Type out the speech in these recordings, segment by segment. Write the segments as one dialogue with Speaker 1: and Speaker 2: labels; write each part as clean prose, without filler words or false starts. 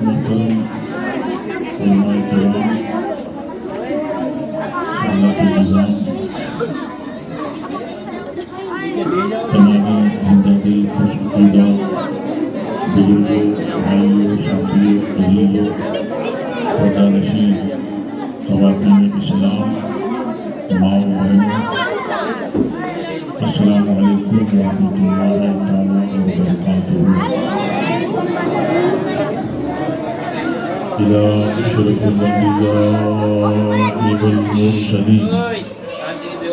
Speaker 1: محترم علماء کرام، اللہ کے نظام، تمام زندہ دل خوشقیدہ بزرگوں، بھائیوں، ساتھیوں، عزیزوں، پردہ نشین خواتین اسلام، ماؤں بہنوں، السلام علیکم ورحمۃ اللہ تعالیٰ وبرکاتہ۔ إلى أشرف الأنبياء والمرسلين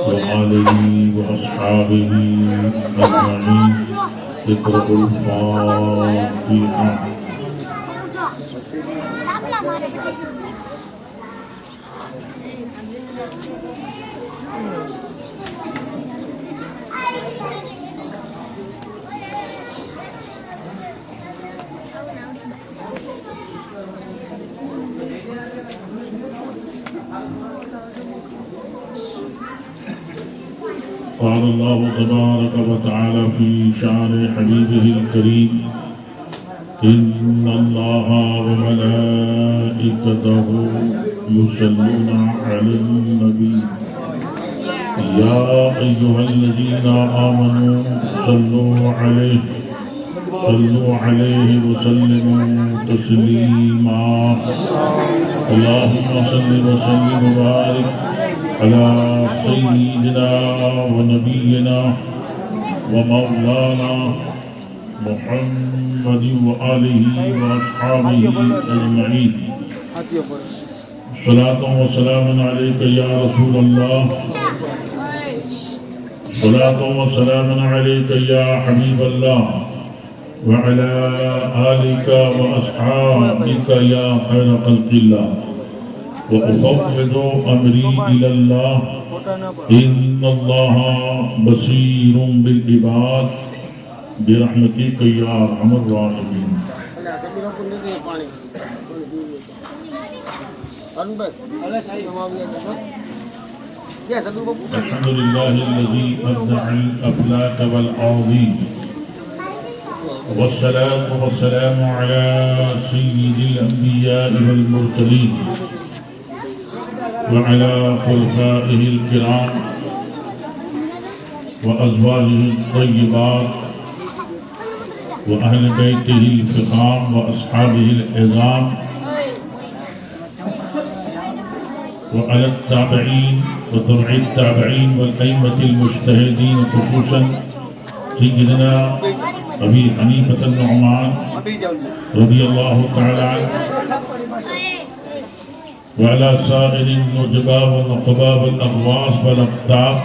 Speaker 1: وآله وأصحابه أجمعين اقرأوا الفاتحة۔ قال الله تبارك وتعالى في شأن حبيبه الكريم: إن الله وملائكته يصلون على النبي يا أيها الذين آمنوا صلوا عليه وسلموا تسليما۔ اللهم صل وسلم وبارك على سيدنا ونبينا ومولانا محمد وآله وأصحابه أجمعين۔ صلاة وسلام عليك يا رسول الله، صلاة وسلام عليك يا حبيب الله، وعلى آلك وأصحابك يا خير خلق الله، وأفوض أمري إلى الله إن الله بصير بالعباد برحمتك يا أرحم الراحمين۔ الحمد لله الذي أبدع الأفلاك والأراضين، والصلاة والسلام على سيد الأنبياء والمرسلين وعلى خلفائه الكرام وأزواجه الطيبات وأهل بيته الفخام وأصحابه العظام وعلى التابعين وتبع التابعين والأئمة المجتهدين، خصوصا سيدنا أبي حنيفة النعمان رضي الله تعالى عنه، وعلى سائر النجباء والنقباء والأغواص والأقطاب،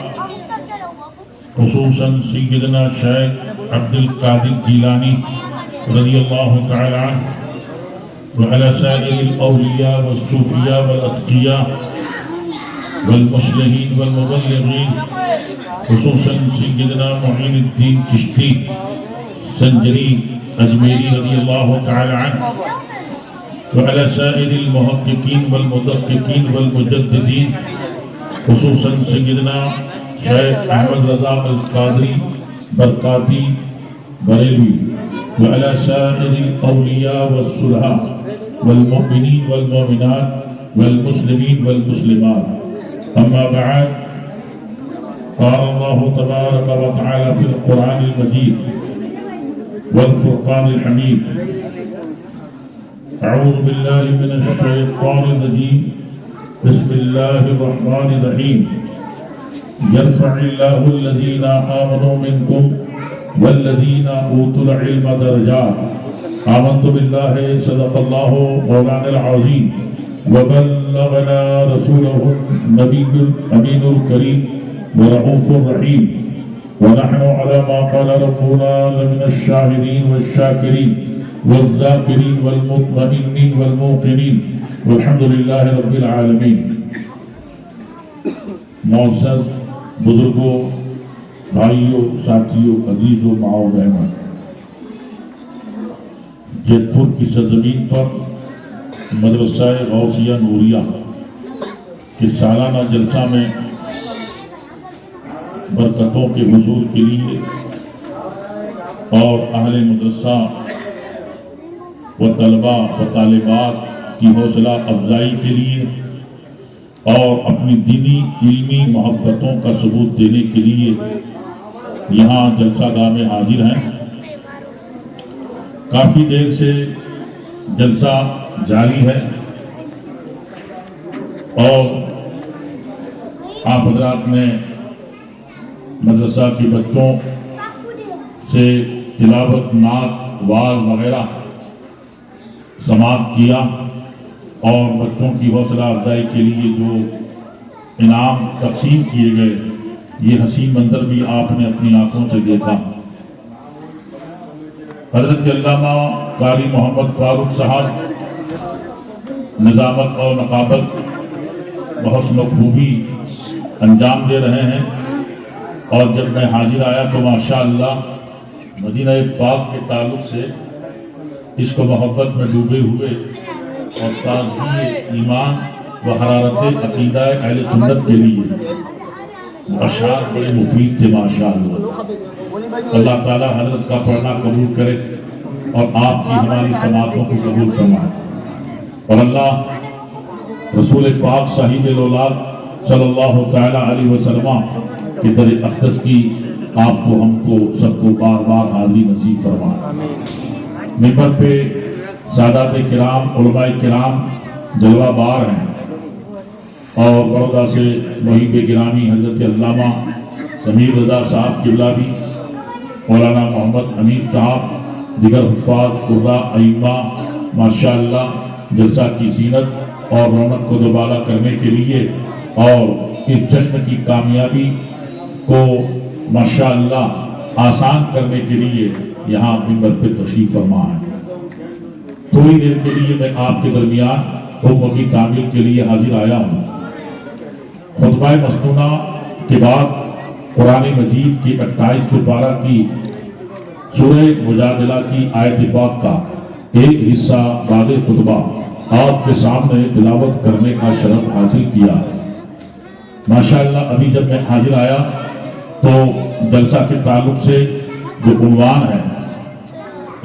Speaker 1: خصوصا سيدنا شيخ عبد القادر الجيلاني رضي الله تعالى عنه، وعلى سائر الأولياء والصوفياء والأتقياء والمصلحين والمبلغين، خصوصا سيدنا معين الدين چشتی سنجری اجمیری رضی اللہ تعالی عنہ، وعلى سائر المحققين والمدققين والمجددين، خصوصا سيدنا شیخ احمد رضا القادری برکاتی بریلوی، وعلى سائر الأولياء والصلحاء والمؤمنين والمؤمنات والمسلمين والمسلمات، أما بعد، قال الله تبارك وتعالى في القرآن المجيد والفرقان الحميد: أعوذ بالله من الشيطان الرجيم، بسم الله الرحمن الرحيم، يرفع الله الذين آمنوا منكم والذين أوتوا العلم درجات، آمنت بالله صدق الله مولانا العظيم، وبلغنا رسوله النبي الأمين الكريم ورؤوف رحيم، ونحن على ما قال ربنا لمن الشاهدين والشاكرين والذاكرين والمطمئنين والموقنين، والحمد لله رب العالمين۔ معزز بزرگوں، بھائیوں، ساتھیوں، عزیزوں، ماؤں بہنوں، جیت پور کی سرزمین پر مدرسہ غوثیہ نوریہ کے سالانہ جلسہ میں برکتوں کے حصول کے لیے اور اہل مدرسہ و طلباء و طالبات کی حوصلہ افزائی کے لیے اور اپنی دینی علمی محبتوں کا ثبوت دینے کے لیے یہاں جلسہ گاہ میں حاضر ہیں۔ کافی دیر سے جلسہ جاری ہے اور آپ حضرات نے مدرسہ کے بچوں سے تلاوت، نعت، واعظ وغیرہ سماعت کیا اور بچوں کی حوصلہ افزائی کے لیے جو انعام تقسیم کیے گئے، یہ حسین منظر بھی آپ نے اپنی آنکھوں سے دیکھا۔ حضرت علامہ قاری محمد فاروق صاحب نظامت اور نقابت بحسن و خوبی انجام دے رہے ہیں، اور جب میں حاضر آیا تو ماشاءاللہ مدینہ پاک کے تعلق سے اس کو محبت میں ڈوبے ہوئے اور تازگی ایمان و حرارت عقیدہ اہل سنت کے لیے اشعار بڑے مفید تھے ماشاءاللہ۔ اللہ تعالی حضرت کا پڑھنا قبول کرے اور آپ کی ہماری سماعتوں کو قبول فرمائے، اور اللہ رسول پاک صاحب الاولاد صلی اللہ تعالی علیہ وسلم کی در اقدس کی آپ کو، ہم کو، سب کو بار بار حاضری نصیب فرمائے۔ منبر پہ سادات کرام، علماء کرام جلوہ بار ہیں، اور بڑودہ سے محب گرامی حضرت علامہ سمیر رضا صاحب قبلہ بھی، مولانا محمد حمید صاحب، دیگر حفاظ، قرآ، ائمہ ماشاءاللہ جلسہ کی زینت اور رونق کو دوبارہ کرنے کے لیے اور اس جشن کی کامیابی کو ماشاءاللہ آسان کرنے کے لیے یہاں منبر پہ تشریف فرما ہے۔ تھوڑی دیر کے لیے میں آپ کے درمیان حکم کی تعمیل کے لیے حاضر آیا ہوں۔ خطبہ مسنونہ کے بعد قرآن مجید کی 28 پارہ کی سورہ مجادلہ کی آیت پاک کا ایک حصہ بعد خطبہ آپ کے سامنے تلاوت کرنے کا شرف حاصل کیا۔ ماشاءاللہ ابھی جب میں حاضر آیا تو جلسہ کے تعلق سے جو عنوان ہے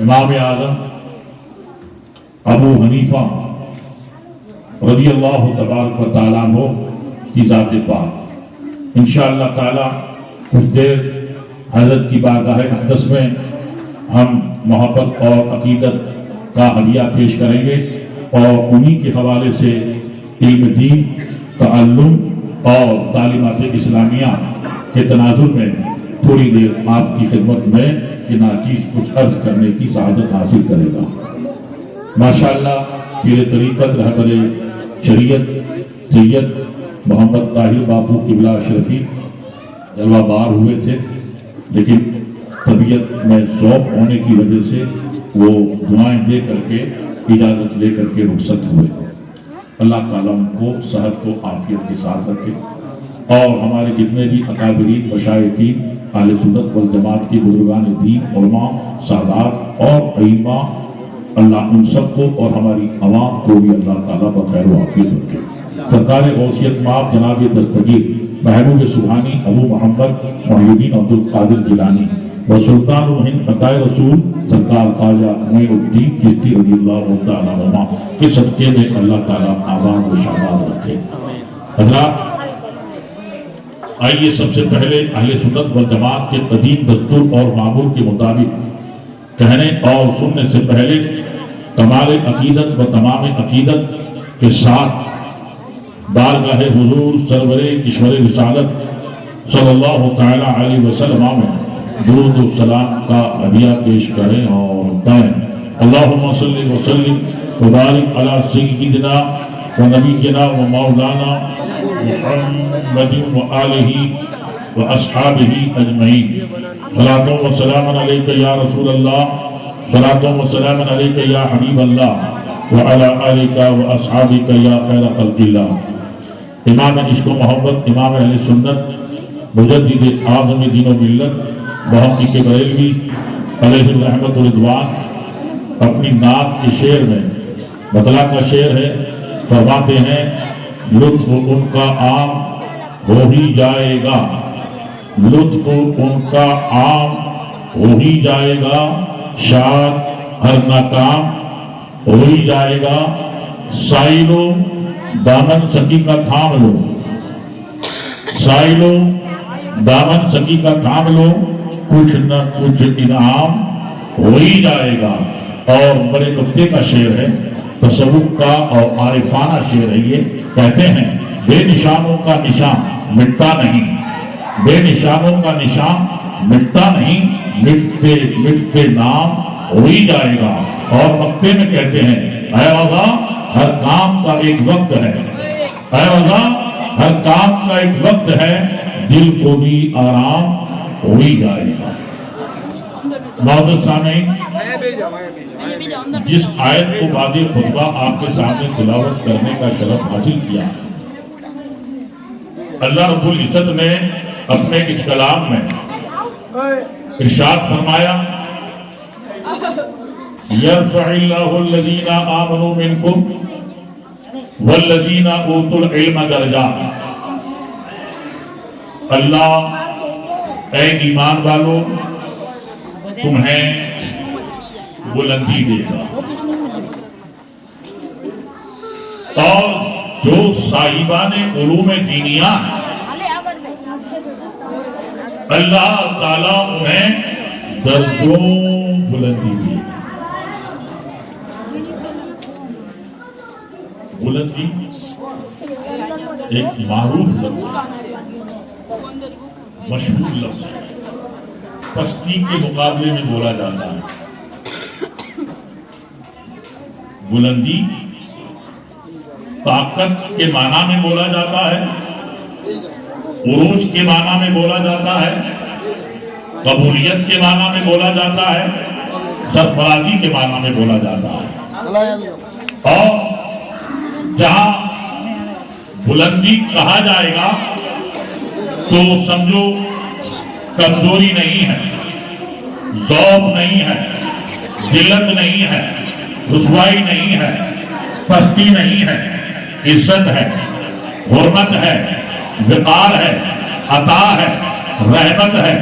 Speaker 1: امام اعظم ابو حنیفہ رضی اللہ تبارک و تعالیٰ عنہ کی ذات پاک، انشاءاللہ تعالی کچھ دیر حضرت کی بارگاہ اقدس میں ہم محبت اور عقیدت کا ہدیہ پیش کریں گے، اور انہی کے حوالے سے علم دین، تعلم اور تعلیمات اسلامیہ کے تناظر میں تھوڑی دیر آپ کی خدمت میں یہ ناچیز کچھ عرض کرنے کی سعادت حاصل کرے گا۔ ماشاءاللہ پیر طریقت رہبر شریعت سید محمد طاہر باپو قبلہ اشرفی جلوہ بار ہوئے تھے، لیکن طبیعت میں ذوق ہونے کی وجہ سے وہ دعائیں دے کر کے اجازت لے کر کے رخصت ہوئے۔ اللہ تعالیٰ ان کو صحت کو عافیت کے ساتھ رکھے، اور ہمارے جتنے بھی اکابرین مشائخین اہل سنت والجماعت کی بزرگان دین، علماء، سادات اور ائمہ، اللہ ان سب کو اور ہماری عوام کو بھی اللہ تعالیٰ بخیر و عافیت رکھے۔ سرکار غوثیت مآب جناب دستگیر محبوب سبحانی ابو محمد محی الدین عبد القادر جیلانی و سلطان الہند عطائے رسول سرکار خواجہ معین الدین چشتی رضی اللہ تعالیٰ عنہ کے صدقے میں اللہ تعالیٰ آباد و شاداب رکھے۔ حضرات آئیے سب سے پہلے اہل سنت والجماعت کے قدیم دستور اور معمول کے مطابق کہنے اور سننے سے پہلے کمال عقیدت و تمام عقیدت کے ساتھ بارگاہ حضور سرور کشور رسالت صلی اللہ تعالی علیہ وسلم میں درود و سلام کا ہدیہ پیش کریں اور کہیں اللہم صلی وسلم وبارک علی سیدنا و نبینا و مولانا محمد و آلہ و اصحابہ اجمعین۔ صلاۃ و سلام علیک یا رسول اللہ، صلاۃ و سلام علیک یا حبیب اللہ و علی آلک و اصحابک یا خیر خلق اللہ۔ امام عشق و محبت، امام اہل سنت، مجدد اعظم دین و ملت محقق بریلوی علیہ الرحمت و رضوان اپنی نعت کے شعر میں مطلع کا شعر ہے، فرماتے ہیں لطف ان کا عام ہو ہی جائے گا، لطف ان کا عام ہو ہی جائے گا شاد ہر ناکام ہو ہی جائے گا. سائلو دامن سکی کا تھام لو, سائلو دامن سکی کا تھام لو, کچھ نہ کچھ انعام ہو ہی جائے گا. اور بڑے نکتے کا شعر ہے, تصوف کا اور عارفانہ شعر ہے یہ. کہتے ہیں بے نشانوں کا نشان مٹتا نہیں, بے نشانوں کا نشان مٹتا نہیں, مٹتے مٹتے نام ہو ہی جائے گا. اور مکتے میں کہتے ہیں اے اللہ ہر کام کا ایک وقت ہے, اے اللہ ہر کام کا ایک وقت ہے, دل کو بھی آرام ہو ہی جائے گا. معزز سامعین, جس آیت کو بعد خطبہ آپ کے سامنے تلاوت کرنے کا شرف حاصل کیا, اللہ رب العزت نے اپنے اس کلام میں ارشاد فرمایا یرفع اللہ الذین آمنوا منکم والذین اوتوا العلم درجات. اللہ اے ایمان والو تمہیں بلندی دے گا, اور جو صاحبان علوم دینیہ اللہ تعالیٰ انہیں درجوں بلندی دی. بلندی ایک معروف لفظ, مشہور لفظ, پستی کے مقابلے میں بولا جاتا ہے. بلندی طاقت کے معنی میں بولا جاتا ہے, عروج کے معنی میں بولا جاتا ہے, قبولیت کے معنی میں بولا جاتا ہے, سرفرازی کے معنی میں بولا جاتا ہے. اور جہاں بلندی کہا جائے گا تو سمجھو کمزوری نہیں ہے, ذوق نہیں ہے, ذلت نہیں ہے, رسوائی نہیں ہے, پستی نہیں ہے, عزت ہے, حرمت ہے, وقار ہے, عطا ہے, رحمت ہے,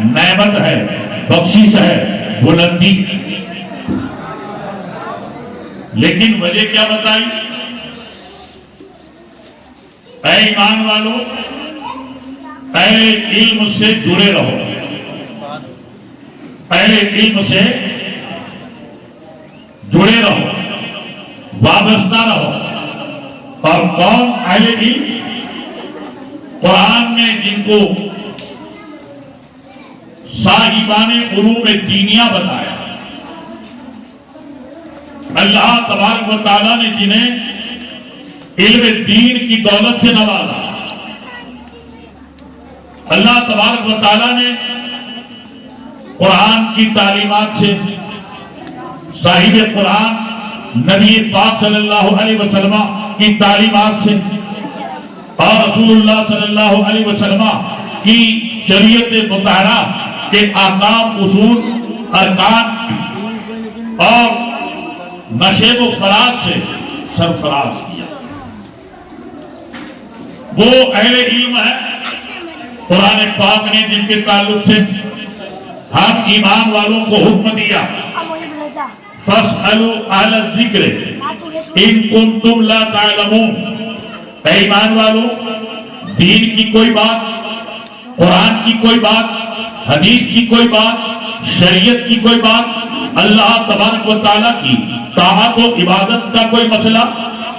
Speaker 1: نعمت ہے, بخشش ہے, بلندی. لیکن وجہ کیا بتائی؟ اے ایمان والو پہلے علم سے جڑے رہو, پہلے علم سے جڑے رہو, وابستہ رہو. اور کون اہل علم؟ قرآن میں جن کو صاحبان علوم دینیہ بتایا, اللہ تبارک و تعالیٰ نے جنہیں علم دین کی دولت سے نوازا, اللہ تبارک و تعالیٰ نے قرآن کی تعلیمات سے, صاحب قرآن نبی پاک صلی اللہ علیہ وسلم کی تعلیمات سے, اور رسول اللہ صلی اللہ علیہ وسلم کی شریعت مطہرہ کے احکام, اصول, ارکان اور نشیب و فراز سے سرفراز کیا. وہ اہل علم ہے قرآن پاک نے جن کے تعلق سے ہم ایمان والوں کو حکم دیا فَاسْأَلُوا أَهْلَ الذِّكْرِ إِن كُنتُمْ لَا تَعْلَمُونَ. اے ایمان والوں دین کی کوئی بات, قرآن کی کوئی بات, حدیث کی کوئی بات, شریعت کی کوئی بات, اللہ تبارک و تعالیٰ کی طاعت و عبادت کا کوئی مسئلہ,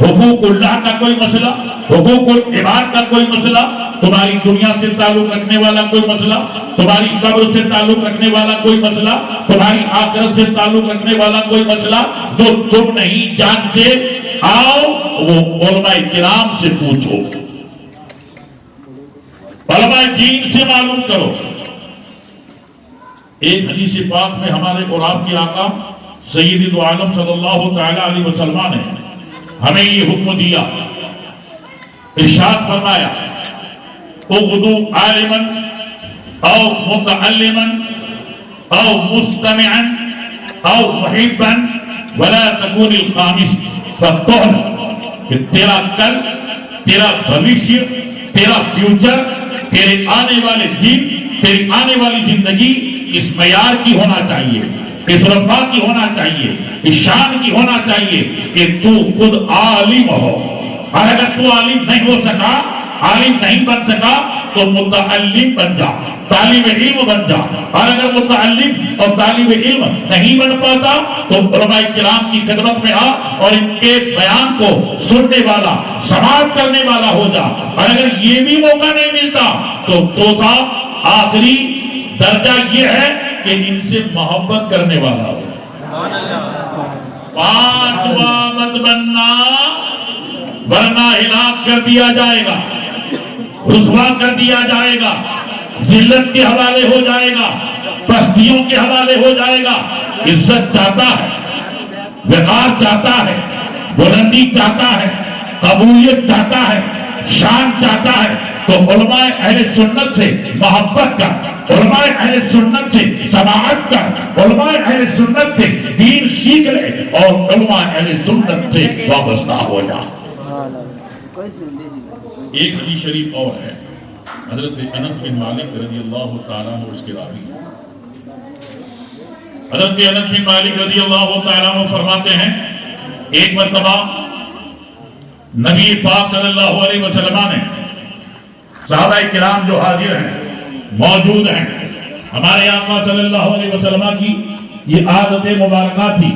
Speaker 1: حقوق اللہ کا کوئی مسئلہ, حقوق العباد کا کوئی مسئلہ, تمہاری دنیا سے تعلق رکھنے والا کوئی مسئلہ, تمہاری قبر سے تعلق رکھنے والا کوئی مسئلہ, تمہاری آخرت سے تعلق رکھنے والا کوئی مسئلہ جو تم نہیں جانتے, آؤ وہ علماء کرام سے پوچھو, علماء دین سے معلوم کرو. ایک حدیث پاک میں ہمارے اور آپ کے آقا سید دو عالم صلی اللہ تعالی علیہ وسلم نے ہمیں یہ حکم دیا, ارشاد فرمایا اغدو عالما او متعلما او مستمعا او محبا ولا تكون الخامس فالطهر. کہ تیرا کل, تیرا بھوشیہ, تیرا فیوچر, تیرے آنے والے دن, تیری آنے والی زندگی اس معیار کی ہونا چاہیے، اس رفع کی ہونا چاہیے، اس شان کی ہونا چاہیے کہ تو خود عالم ہو، اور اگر تو عالم نہیں ہو سکا، عالم نہیں بن سکا تو متعلم بن جا، طالب علم بن جا، اور اگر متعلم اور طالب علم نہیں بن پاتا تو علماء کرام کی خدمت میں آ اور ان کے بیان کو سننے والا، سماعت کرنے والا ہو جا، اور اگر یہ بھی موقع نہیں ملتا تو توتا آخری درجہ یہ ہے کہ ان سے محبت کرنے والا ہو۔ پانچواں مت بننا ورنہ ہلاک کر دیا جائے گا، رسوا کر دیا جائے گا، ذلت کے حوالے ہو جائے گا، پستیوں کے حوالے ہو جائے گا۔ عزت چاہتا ہے، وقار چاہتا ہے، بلندی چاہتا ہے، قبولیت چاہتا ہے، شان چاہتا ہے تو علماء اہل سنت سے محبت کر، علماء اہل سنت سے سماعت کر، علماء اہل سنت سے دین سیکھ لے اور علماء اہل سنت سے وابستہ ہو جا۔ ایک حدیث شریف اور ہے، حضرت انس بن مالک رضی اللہ تعالیٰ عنہ اس کے راوی ہیں۔ حضرت انس بن مالک رضی اللہ تعالیٰ عنہ فرماتے ہیں ایک مرتبہ نبی پاک صلی اللہ علیہ وسلم نے صحابہ کرام جو حاضر ہیں، موجود ہیں، ہمارے آقا صلی اللہ علیہ وسلم کی یہ عادت مبارکہ تھی،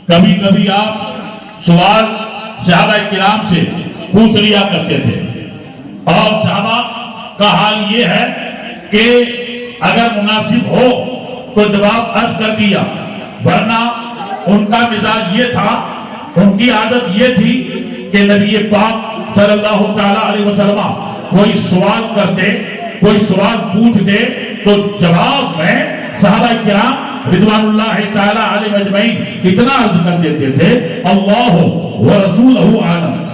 Speaker 1: کبھی کبھی آپ سوال صحابہ کرام سے پوچھ لیا کرتے تھے، اور صحابہ کا حال یہ ہے کہ اگر مناسب ہو تو جواب عرض کر دیا، ورنہ ان کا مزاج یہ تھا، ان کی عادت یہ تھی کہ نبی پاک صلی اللہ تعالی علیہ وسلم کوئی سوال کرتے، کوئی سوال پوچھتے تو جواب میں صحابہ کرام رضوان اللہ تعالی علیہ اجمعین اتنا عرض کر دیتے تھے، اللہ ورسولہ عالم،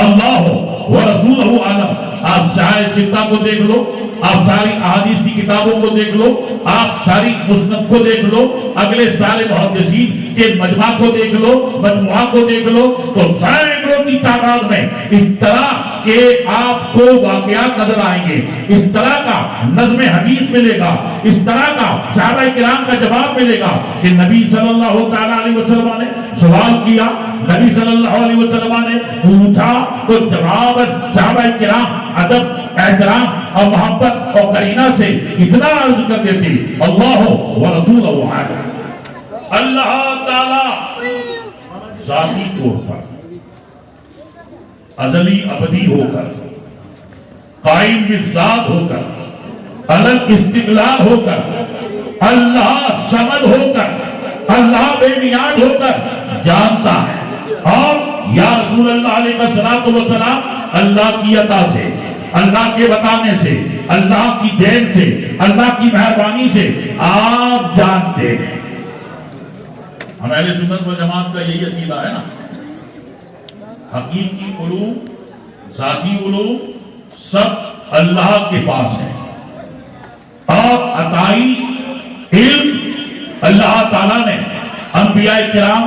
Speaker 1: اللہ ورسولہ عالم۔ آپ سارے سکتہ کو دیکھ لو، آپ ساری احادیث کی کتابوں کو دیکھ لو، آپ ساری مسند کو دیکھ لو، اگلے سارے محدثین کے مجمع کو دیکھ لو، مجموعہ کو دیکھ لو، تو سینکڑوں کی تعداد میں اس طرح کہ آپ کو واقعات نظر آئیں گے، اس طرح کا نظم حدیث ملے گا، اس طرح کا صحابہ کرام کا جواب ملے گا کہ نبی صلی اللہ تعالی علیہ وسلم نے سوال کیا، نبی صلی اللہ علیہ وسلم نے پوچھا تو جواب صحابہ کرام ادب، احترام اور محبت اور قرینہ سے اتنا عرض کر دیتے، اللہ ورسولہ عالم۔ اللہ تعالی ذاتی طور پر ازلی ابدی ہو کر، قائم بالذات ہو کر، الگ استقلال ہو کر، اللہ صمد ہو کر، اللہ بے نیاز ہو کر جانتا ہے، اور یا رسول اللہ علیہ السلام اللہ کی عطا سے، اللہ کے بتانے سے، اللہ کی دین سے، اللہ کی مہربانی سے آپ جانتے ہیں۔ ہم اہل سنت و جماعت کا یہی عقیدہ ہے نا، حقیقی علوم، ذاتی علوم سب اللہ کے پاس ہے، اور عطائی علم اللہ تعالیٰ نے انبیاء کرام،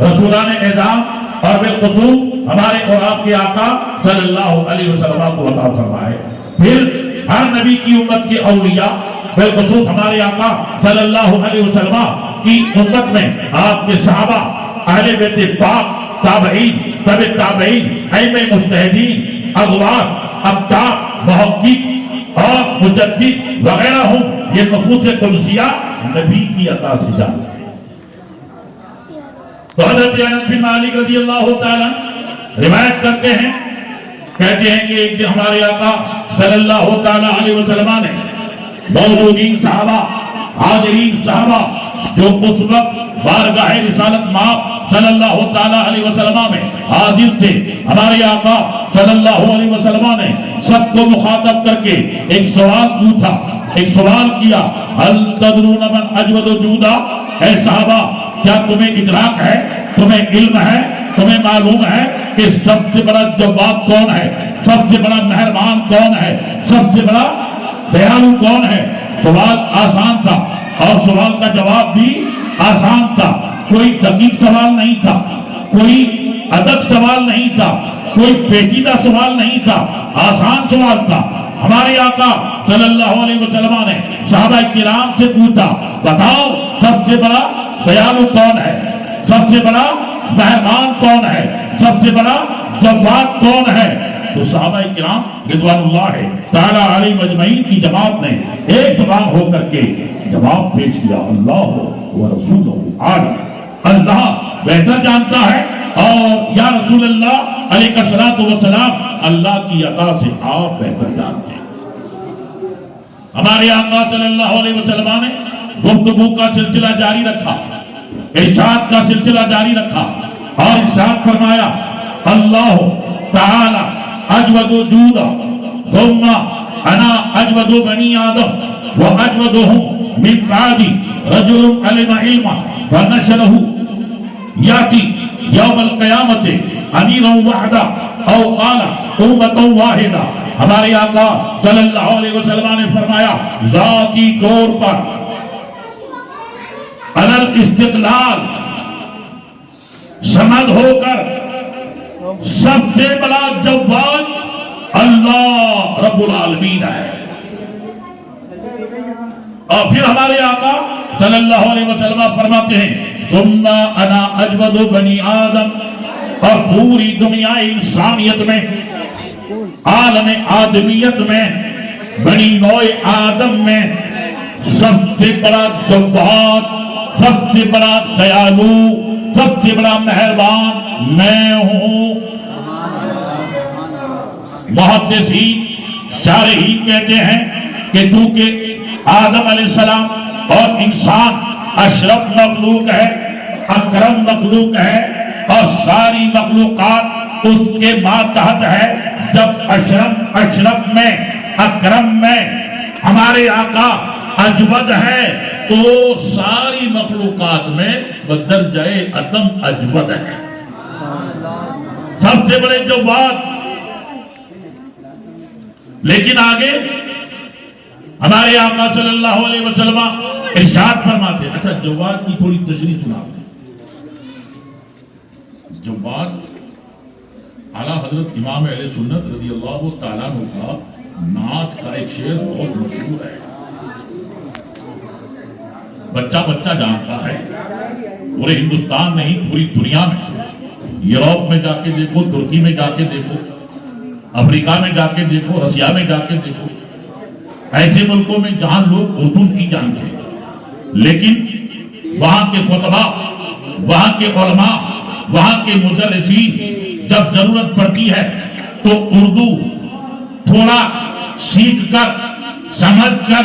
Speaker 1: رسولان اعظام اور بالخصوص ہمارے اور آپ کے آقا صلی اللہ علیہ وسلم کو عطا فرمائے۔ پھر ہر نبی کی امت کے اولیاء، بالخصوص ہمارے آقا صلی اللہ علیہ وسلم کی امت میں آپ کے صحابہ، اہل بیت پاک، تابعین، تبع تابعین، ائمہ مجتہدین، اغوار، ابداع، محقق اور مجدد وغیرہ ہوں، یہ نفوس قدسیہ نبی کی عطا سے جاتے ہیں۔ تو حضرت انس بن مالک رضی اللہ تعالیٰ روایت کرتے ہیں، کہتے ہیں کہ ایک دن ہمارے آقا صلی اللہ تعالیٰ علیہ وسلم نے موجودین صحابہ، حاضرین صحابہ جو اس وقت بارگاہ رسالت مآب صلی اللہ تعالیٰ علیہ وسلم میں حاضر تھے، ہمارے آقا صلی اللہ علیہ وسلم نے سب کو مخاطب کر کے ایک سوال پوچھا، ایک سوال کیا، هل تدرون من اجود جودا؟ اے صحابہ کیا تمہیں ادراک ہے، تمہیں علم ہے، تمہیں معلوم ہے کہ سب سے بڑا جواد کون ہے، سب سے بڑا مہربان کون ہے، سب سے بڑا دیالو کون ہے؟ سوال آسان تھا اور سوال کا جواب بھی آسان تھا، کوئی دقیق سوال نہیں تھا، کوئی ادب سوال نہیں تھا، کوئی پیچیدہ سوال نہیں تھا، آسان سوال تھا۔ ہمارے آقا صلی اللہ علیہ وسلم نے صحابہ کرام سے پوچھا بتاؤ سب سے بڑا دیالو کون ہے، سب سے بڑا مہمان کون ہے، سب سے بڑا جواد کون ہے؟ تو صحابہ کرام رضوان اللہ تعالی علیہ مجمعین کی جماعت نے ایک زبان ہو کر کے جواب پیش کیا اللہ و رسولہ عالم، اللہ بہتر جانتا ہے اور یا رسول اللہ علیہ الصلوۃ والسلام اللہ کی عطا سے آپ بہتر جانتے ہیں۔ ہمارے آقا صلی اللہ علیہ وسلم نے گفتگو کا سلسلہ جاری رکھا، ارشاد کا سلسلہ جاری رکھا اور ارشاد فرمایا اللہ تعالی اجود جودا ثم انا اجود بنی آدم واجودهم من بعدی رجل علم علما فنشره یاتی یوم القیامت امیرا وحدا او قال امتا واحدا۔ ہمارے آقا صلی اللہ علیہ وسلم نے فرمایا ذاتی طور پر علل استقلال سند ہو کر سب سے بڑا جواد اللہ رب العالمین ہے۔ اور پھر ہمارے آقا صلی اللہ علیہ وسلم فرماتے ہیں ثم انا اجود بنی آدم، اور پوری دنیا انسانیت میں عالم آدمیت میں بنی نوع آدم میں سب سے بڑا جواد، سب سے بڑا دیالو، سب سے بڑا مہربان میں ہوں۔ محدثین شارحین کہتے ہیں کہ چونکہ آدم علیہ السلام اور انسان اشرف مخلوق ہے، اکرم مخلوق ہے اور ساری مخلوقات اس کے ماتحت ہے، جب اشرف میں اکرم میں ہمارے آقا اجود ہے تو ساری مخلوقات میں بدرجہ عدم اجود ہے، سب سے بڑے جواد۔ لیکن آگے ہمارے آقا صلی اللہ علیہ وسلم ارشاد فرماتے ہیں، اچھا جواد کی تھوڑی تشریح سناتے ہیں۔ جواد اعلیٰ حضرت امام اہل سنت رضی اللہ تعالیٰ عنہ کا نعت کا ایک شعر بہت مشہور ہے، بچہ بچہ جانتا ہے، پورے ہندوستان نہیں پوری دنیا میں، یورپ میں جا کے دیکھو، ترکی میں جا کے دیکھو، افریقہ میں جا کے دیکھو، رشیا میں جا کے دیکھو، ایسے ملکوں میں جہاں لوگ اردو نہیں جانتے لیکن وہاں کے خطبہ، وہاں کے علماء، وہاں کے مدرسین جب ضرورت پڑتی ہے تو اردو تھوڑا سیکھ کر سمجھ کر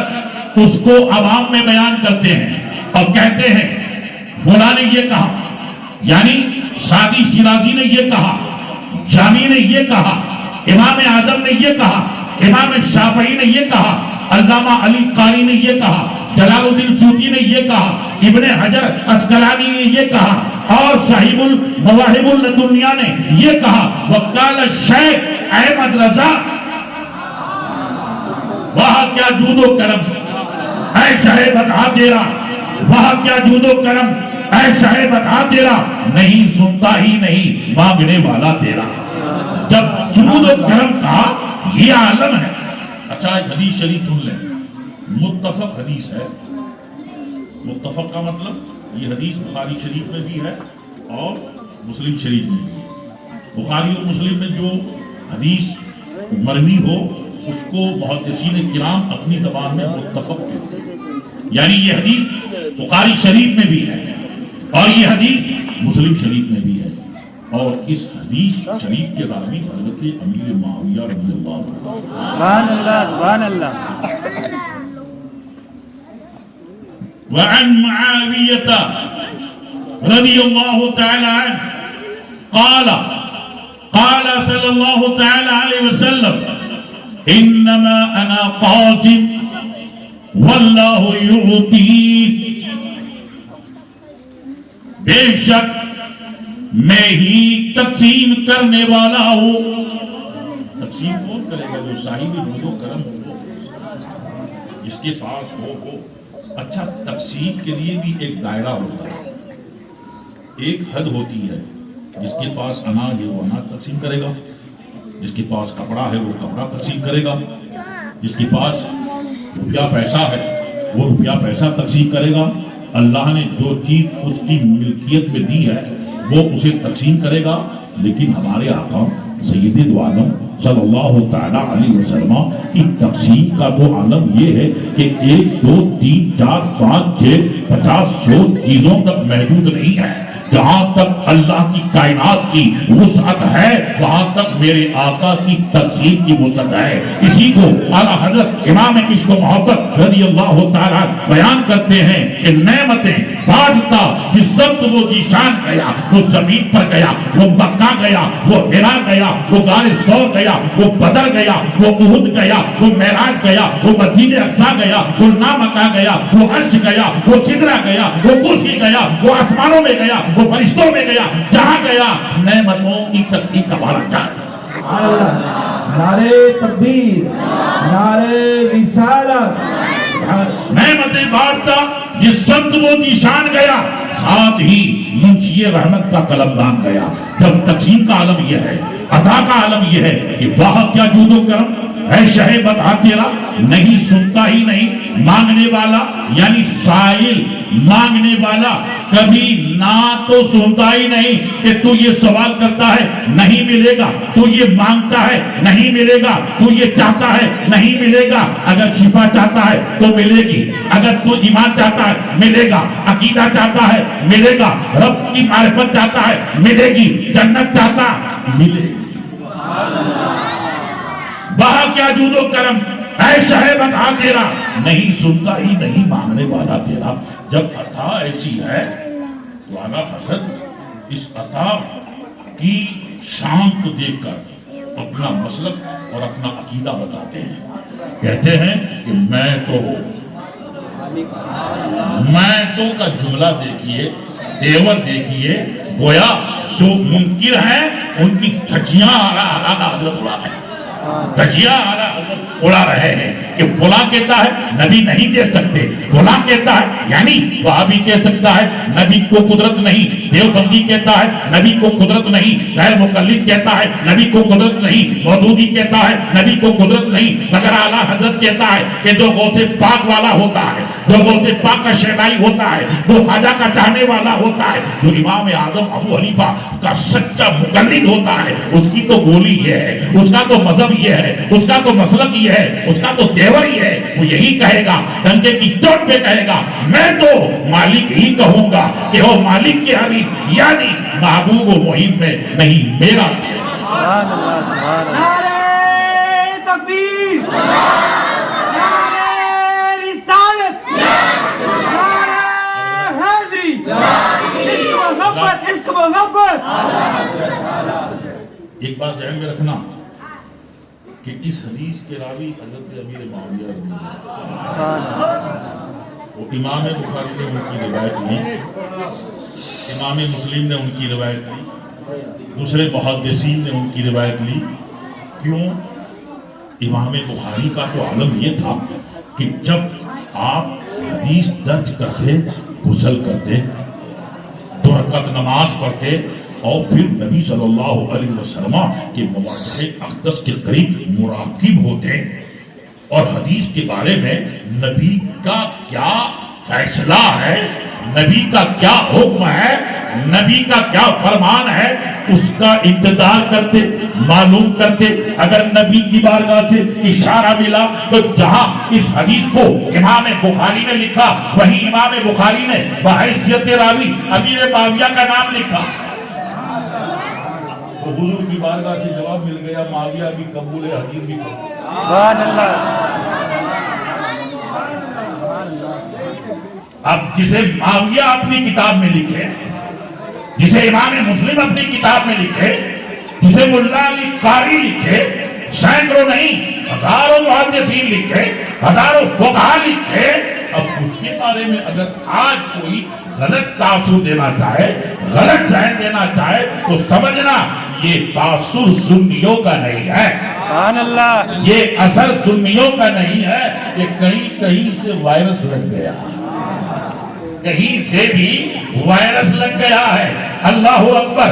Speaker 1: اس کو عوام میں بیان کرتے ہیں اور کہتے ہیں فلاں نے یہ کہا، یعنی سعدی شیرازی نے یہ کہا، جامی نے یہ کہا، امام اعظم نے یہ کہا، امام شافعی نے یہ کہا، علامہ علی قاری نے یہ کہا، جلال الدین سیوطی نے یہ کہا، ابن حجر اسقلانی نے یہ کہا اور صاحب المواہب اللدنیہ نے یہ کہا، وقال الشیخ احمد رضا، وہاں کیا جود و کرم اے شاہ بتا تیرا، وہاں کیا جود و کرم اے شاہ بتا تیرا، نہیں سنتا ہی نہیں مانگنے والا تیرا۔ جب جود و کرم کا یہ عالم ہے۔ اچھا ایک حدیث شریف سن لیں، متفق حدیث ہے، متفق کا مطلب یہ حدیث بخاری شریف میں بھی ہے اور مسلم شریف میں بھی ہے۔ بخاری اور مسلم میں جو حدیث مروی ہو اس کو محدثین کرام اپنی زبان میں متفق کہتے ہیں، یعنی یہ حدیث بخاری شریف میں بھی ہے اور یہ حدیث مسلم شریف میں بھی ہے، اور اس حدیث شریف کے راوی حضرت امیر معاویہ رضی اللہ عنہ۔
Speaker 2: سبحان اللہ سبحان اللہ۔
Speaker 1: وعن معاویہ رضی اللہ تعالی عنہ قال قال صلی اللہ تعالی علیہ وسلم انما انا قاسم واللہ یعطی، بے شک میں ہی تقسیم کرنے والا ہوں۔ تقسیم کون کرے گا؟ جو صاحب جود و کرم ہو، جس کے پاس ہو۔ اچھا تقسیم کے لیے بھی ایک دائرہ ہوتا ہے، ایک حد ہوتی ہے، جس کے پاس اناج ہے وہ اناج تقسیم کرے گا، جس کے پاس کپڑا ہے وہ کپڑا تقسیم کرے گا، جس کے پاس روپیہ پیسہ ہے وہ روپیہ پیسہ تقسیم کرے گا، اللہ نے جو چیز اس کی ملکیت میں دی ہے وہ اسے تقسیم کرے گا. لیکن ہمارے آقا سید دو عالم صلی اللہ تعالی علیہ وسلم کی تقسیم کا تو عالم یہ ہے کہ 1 2 3 4 5 6 50 100 چیزوں تک محدود نہیں ہے. جہاں تک اللہ کی کائنات کی وسعت ہے وہاں تک میرے آقا کی تقسیم کی وسعت ہے. اسی کو اعلیٰ حضرت امام عشق و محبت رضی اللہ تعالیٰ بیان کرتے ہیں کہ نعمتیں بانٹتا جس سمت وہ جیشان گیا، وہ زمین پر گیا، وہ مکہ گیا، وہ ہرا گیا، وہ غار ثور گیا، وہ بدر گیا، وہ احد گیا، وہ معراج گیا، وہ مسجد اقصی گیا، وہ نامکہ گیا، وہ عرش گیا، وہ سدرہ گیا، وہ کرسی گیا، وہ آسمانوں میں گیا، وہ فرشتوں میں گیا، جہاں گیا نعمتوں کی تقسیم کا والا چاہتا.
Speaker 3: نعرے تکبیر، نعرے رسالت.
Speaker 1: نعمتیں بانٹتا جس سمت وہ جیشان گیا، ساتھ ہی منشی رحمت کا قلمدان گیا. جب تقسیم کا عالم یہ ہے، عطا کا عالم یہ ہے کہ واہ کیا جود و کرم ہے شہ بتا تیرا، نہیں سنتا ہی نہیں مانگنے والا، یعنی سائل مانگنے والا کبھی نہ تو سنتا ہی نہیں کہ تو یہ سوال کرتا ہے نہیں ملے گا، تو یہ مانگتا ہے نہیں ملے گا، تو یہ چاہتا ہے نہیں ملے گا. اگر شفا چاہتا ہے تو ملے گی، اگر تو ایمان چاہتا ہے ملے گا، عقیدہ چاہتا ہے ملے گا، رب کی معرفت چاہتا ہے ملے گی، جنت چاہتا ملے گی. وہاں کیا جود و کرم اے شہ بتا تیرا، نہیں سنتا ہی نہیں مانگنے والا تیرا. جب عطا ایسی ہے تو اعلیٰ حضرت اس عطا کی شان کو دیکھ کر اپنا مسلک اور اپنا عقیدہ بتاتے ہیں. کہتے ہیں کہ میں تو کا جملہ دیکھیے، تیور دیکھیے، گویا جو منکر ہیں ان کی دھجیاں حضرت اڑا رہے ہیں، دھجیاں اڑا رہے ہیں کہ فلاں کہتا ہے نبی نہیں دے سکتے، فلاں کہتا ہے یعنی وہابی کہہ سکتا ہے نبی کو قدرت نہیں، دیوبندی کہتا ہے نبی کو قدرت نہیں، غیر مقلد کہتا ہے نبی کو قدرت نہیں، مودودی کہتا ہے نبی کو قدرت نہیں، مگر اعلیٰ حضرت کہتا ہے کہ جو غوث پاک والا ہوتا ہے، جو غوث پاک کا شہنائی ہوتا ہے، جو خواجہ کا چاہنے والا ہوتا ہے، جو امام اعظم ابو حنیفہ کا سچا مقلد ہوتا ہے، اس کی تو گولی یہ ہے، اس کا تو مذہب یہ ہے، اس کا تو مسلک یہ ہے، اس کا تو تیور ہی ہے. وہ یہی کہے گا، ڈنڈے کی چوٹ پہ کہے گا میں تو مالک ہی کہوں گا کہ وہ مالک کے حبیب یعنی محبوب و محب میں نہیں میرا.
Speaker 2: سبحان اللہ، سبحان اللہ.
Speaker 3: نعرے تکبیر، نعرے رسالت، نعرے حیدری، عشق و محبت، عشق و محبت.
Speaker 1: ایک بات ذہن میں رکھنا کہ اس حدیث کے راوی حضرت امیر معاویہ رضی اللہ عنہ، وہ امام بخاری نے ان کی روایت لی، امام مسلم نے ان کی روایت لی، دوسرے محدثین نے ان کی روایت لی. کیوں؟ امام بخاری کا تو عالم یہ تھا کہ جب آپ حدیث درج کرتے، غسل کرتے، 2 رکعت نماز پڑھتے اور پھر نبی صلی اللہ علیہ وسلم کے مواضع اقدس کے قریب مراقب ہوتے اور حدیث کے بارے میں نبی کا کیا فیصلہ ہے، نبی کا کیا حکم ہے، نبی کا کیا فرمان ہے، اس کا انتظار کرتے، معلوم کرتے. اگر نبی کی بارگاہ سے اشارہ ملا تو جہاں اس حدیث کو امام بخاری نے لکھا وہیں امام بخاری نے بحیثیت راوی امیر معاویہ کا نام لکھا. تو حضور کی بارگاہ سے جواب مل گیا، معاویہ بھی قبول ہے، حدیث بھی قبول.
Speaker 2: سبحان اللہ.
Speaker 1: اب جسے معاویہ اپنی کتاب میں لکھے، جسے امام مسلم اپنی کتاب میں لکھے، جسے ملا علی قاری لکھے، سینکڑوں نہیں ہزاروں محدثین لکھے، ہزاروں فقہا لکھے، اب اس کے بارے میں اگر آج کوئی غلط تاثر دینا چاہے، غلط ذہن دینا چاہے تو سمجھنا یہ تاثر سنیوں کا نہیں ہے،
Speaker 2: سبحان اللہ.
Speaker 1: یہ اثر سنیوں کا نہیں ہے، یہ کہیں سے وائرس لگ گیا، کہیں سے بھی وائرس لگ گیا ہے. اللہ اکبر.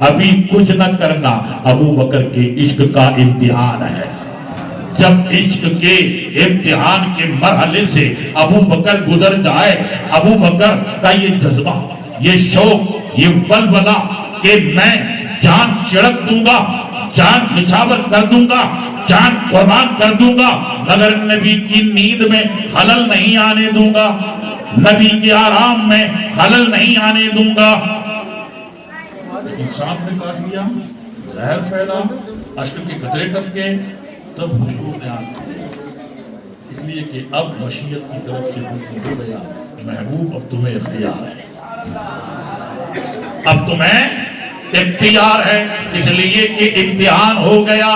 Speaker 1: ابھی کچھ نہ کرنا، ابو بکر کے عشق کا امتحان ہے۔ جب عشق کے امتحان کے مرحلے سے ابو بکر گزر جائے، ابو بکر کا یہ جذبہ، یہ شوق، یہ ولولہ کہ میں جان چھڑک دوں گا، جان نچھاور کر دوں گا، جان قربان کر دوں گا، مگر نبی کی نیند میں خلل نہیں آنے دوں گا، نبی کے آرام میں خلل نہیں آنے دوں گا۔ انسان نے کاٹ لیا، زہر پھیلا، اشک کے قطرے ٹپکے، تب حضور نے اس لیے کہ اب مشیت کی طرف سے حکم ہو گیا، محبوب اب تمہیں اختیار ہے، اب تمہیں اختیار ہے، اس لیے کہ امتحان ہو گیا،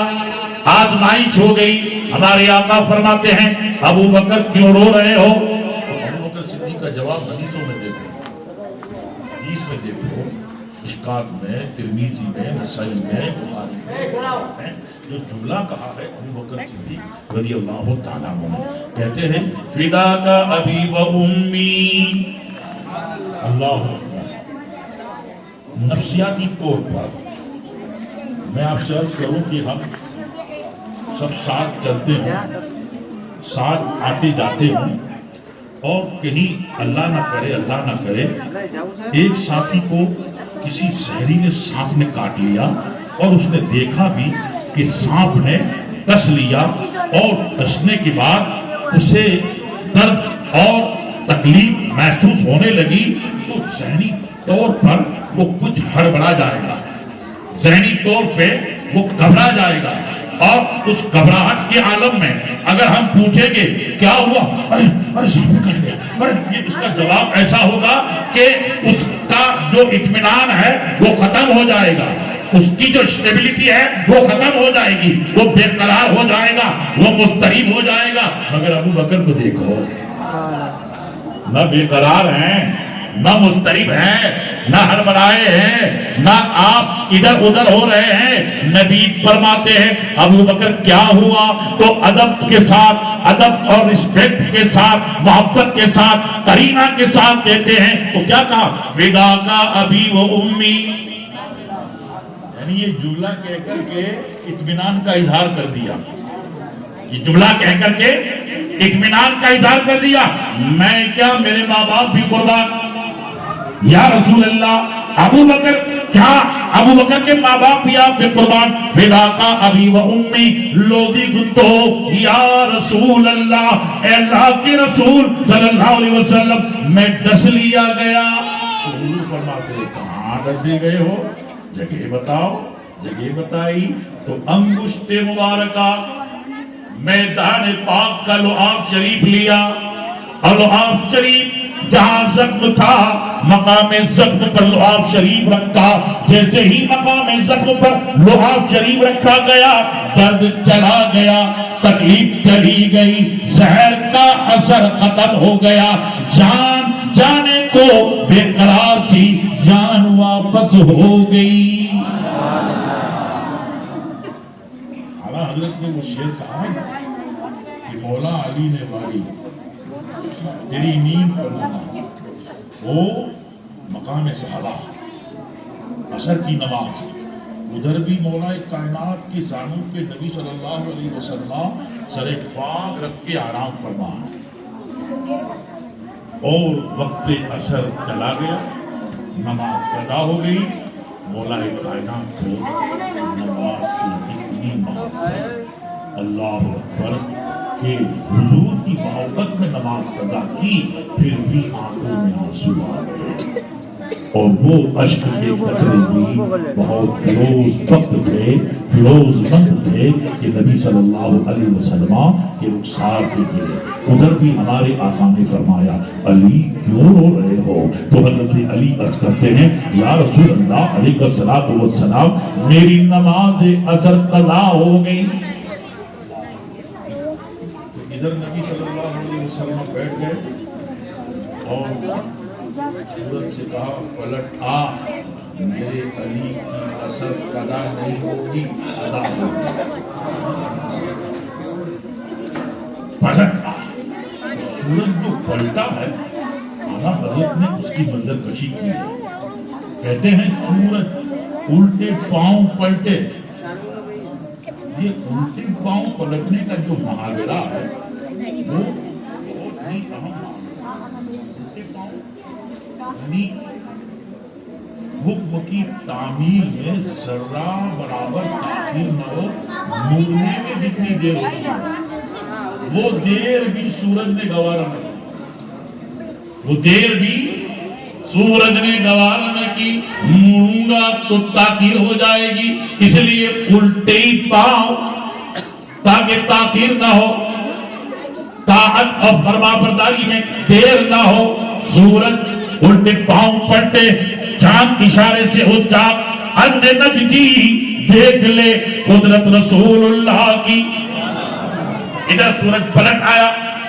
Speaker 1: آزمائش ہو گئی۔ ہمارے آقا فرماتے ہیں ابو بکر کیوں رو رہے ہو؟ ابو بکر صدیق کا جواب حدیثوں میں دیکھو، حدیث میں دیکھو، مشکات میں، ترمذی میں، نسائی میں، بخاری میں جو جملہ کہا ہے ابو بکر صدیق رضی اللہ تعالیٰ عنہ کہتے ہیں فداک ابی و امی، اللہ نفسیاتی طور پر میں آپ سے عرض کروں کہ ہم سب ساتھ چلتے ہیں، ساتھ آتے جاتے ہیں، اور کہیں اللہ نہ کرے ایک ساتھی کو کسی زہریلے سانپ نے کاٹ لیا اور اس نے دیکھا بھی کہ سانپ نے ڈس لیا، اور ڈسنے کے بعد اسے درد اور تکلیف محسوس ہونے لگی، تو ذہنی طور پر وہ کچھ ہڑبڑا جائے گا، ذہنی طور پہ وہ گھبرا جائے گا، اور اس گھبراہٹ کے عالم میں اگر ہم پوچھیں گے کیا ہوا، ارے سانپ نے کاٹ لیا، ارے یہ اس کا جواب ایسا ہوگا کہ اس کا جو اطمینان ہے وہ ختم ہو جائے گا، اس کی جو اسٹیبلٹی ہے وہ ختم ہو جائے گی، وہ بے قرار ہو جائے گا، وہ مضطرب ہو جائے گا۔ مگر ابو بکر کو دیکھو، نہ بے قرار ہیں، نہ مضطرب ہیں، نہ ہڑبڑائے ہیں، نہ آپ ادھر ادھر ہو رہے ہیں۔ نبی فرماتے ہیں ابو بکر کیا ہوا؟ تو ادب کے ساتھ، ادب اور رسپیکٹ کے ساتھ، محبت کے ساتھ، قرینہ کے ساتھ دیتے ہیں۔ تو کیا کہا؟ فداک ابی و امی، یعنی یہ جملہ کہہ کر کے اطمینان کا اظہار کر دیا، یہ جملہ کہہ کر کے اطمینان کا اظہار کر دیا، میں کیا میرے ماں باپ بھی قربان، یا رسول اللہ ابو بکر کیا ابو بکر کے ماں باپ بھی آپ پہ قربان؟ فداک ابی و امی، لودی گتو یا رسول اللہ، اے اللہ کے رسول صلی اللہ علیہ وسلم میں ڈس لیا گیا۔ حضور فرماتے ہیں کہاں ڈسے گئے ہو؟ جگہ بتاؤ، جگہ بتائی تو انگشت مبارکہ میدان پاک کا لعاب شریف لیا، اور لعاب شریف جہاں زخم تھا مقام زخم پر لعاب شریف رکھا، جیسے ہی مقام زخم پر لعاب شریف رکھا گیا درد چلا گیا، تکلیف چلی گئی، زہر کا اثر ختم ہو گیا، جان جانے کو بے قرار تھی، جان واپس ہو گئی۔ اعلیٰ حضرت نے وہ شعر کہا ہے کہ مولا علی نے واری تیری نیند پر نماز، وہ مقام صحابہ عصر کی نماز، ادھر بھی مولا کائنات کے زانوں کے نبی صلی اللہ علیہ وسلم سر پاک رکھ کے آرام فرما، اور وقت عصر چلا گیا، نماز ادا ہو گئی، مولا کائنات کو نماز کی اتنی محبت، اللہ اکبر، کہ حضور کی محبت میں نماز ادا کی، پھر بھی آنکھوں میں آنسو آ گئے، اور وہ اشک کے قطرے بھی بہت فیروز وقت تھے، فیروز مند تھے کہ نبی صلی اللہ علیہ وسلم کے رخسار پہ گرے۔ ادھر بھی ہمارے آقا نے فرمایا علی کیوں رو رہے ہو؟ تو حضرت علی عرض کرتے ہیں یا رسول اللہ علیہ الصلوۃ والسلام، میری نماز اثر قضا ہو گئی۔ ادھر نبی صلی اللہ علیہ وسلم بیٹھ گئے اور حضرت سے کہا پلٹ آ، میرے علی کی اثر قضا نہیں ہوگی، ادا ہوگی، پلٹ آ۔ سورج جو پلٹا ہے اعلیٰ حضرت نے اس کی منظر کشی کی ہے، کہتے ہیں سورج الٹے پاؤں پلٹے. یہ الٹے پاؤں پلٹنے کا جو محاورہ ہے وہ بہت ہی اہم الٹے پاؤں یعنی حکم کی تعمیل میں ذرہ برابر تاخیر نہ ہو. مڑنے میں جتنی دیر ہوتی وہ دیر بھی سورج نے گوارا نہ کی. وہ دیر بھی سورج نے گوارا نہ کی. مڑوں گا تو تاخیر ہو جائے گی. اس لیے الٹے ہی پاؤں تاکہ تاخیر نہ ہو, طاعت اور فرما برداری میں دیر نہ ہو. سورج الٹے پاؤں پلٹے, چاند اشارے سے ہو چاک اند نجدی دیکھ لے قدرت رسول اللہ کی. ادھر سورج پلٹ آیا,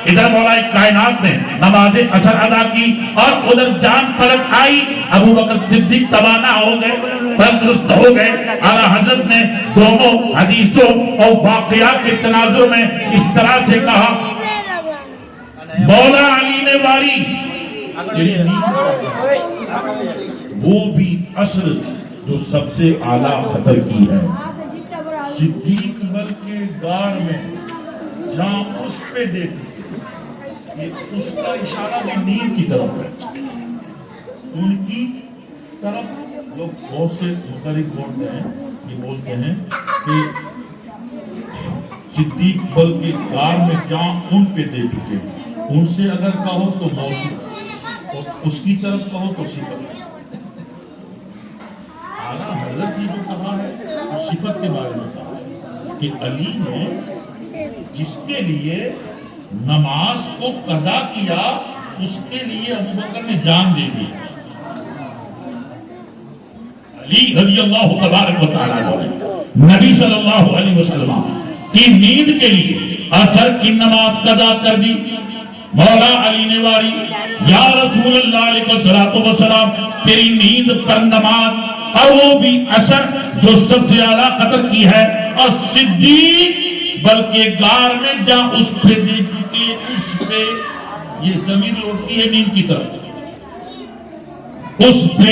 Speaker 1: ادھر مولا کائنات نے نماز اثر ادا کی, اور ادھر جان پلٹ آئی. ابو بکر صدیق توانا ہو گئے, تندرست ہو گئے. اعلیٰ حضرت نے دونوں حدیثوں اور واقعات کے تناظر میں اس طرح سے کہا, مولا علی نے واری وہ بھی عصر جو سب سے اعلیٰ خطر کی ہے. صدیق بلکہ غار میں جہاں اس پہ دیکھیں, اس کا اشارہ بھی نیند کی طرف ہے. ان کی طرف لوگ بہت سے مختلف بولتے ہیں, یہ بولتے ہیں کہ صدیق بلکہ غار میں جہاں ان پہ دے چکے, ان سے اگر کہو تو موصوف اور اس کی طرف کہو تو صفت. اعلیٰ حضرت نے جو کہا ہے صفت کے بارے میں کہا ہے کہ علی نے جس کے لیے نماز کو قضا کیا اس کے لیے ابو بکر نے جان دے دی. علی رضی اللہ تبارک و تعالیٰ نبی صلی اللہ علیہ وسلم کی نیند کے لیے اثر کی نماز قضا کر دی. مولا علی نے واری, یا رسول اللہ علیہ السلام تیری نیند پر نماز, اور وہ بھی اثر جو سب سے اعلیٰ قدر کی ہے. اور صدیق بلکہ غار میں جہاں اس پہ دے چکے, اس پہ یہ ضمیر لوٹتی ہے نیند کی طرف, اس پہ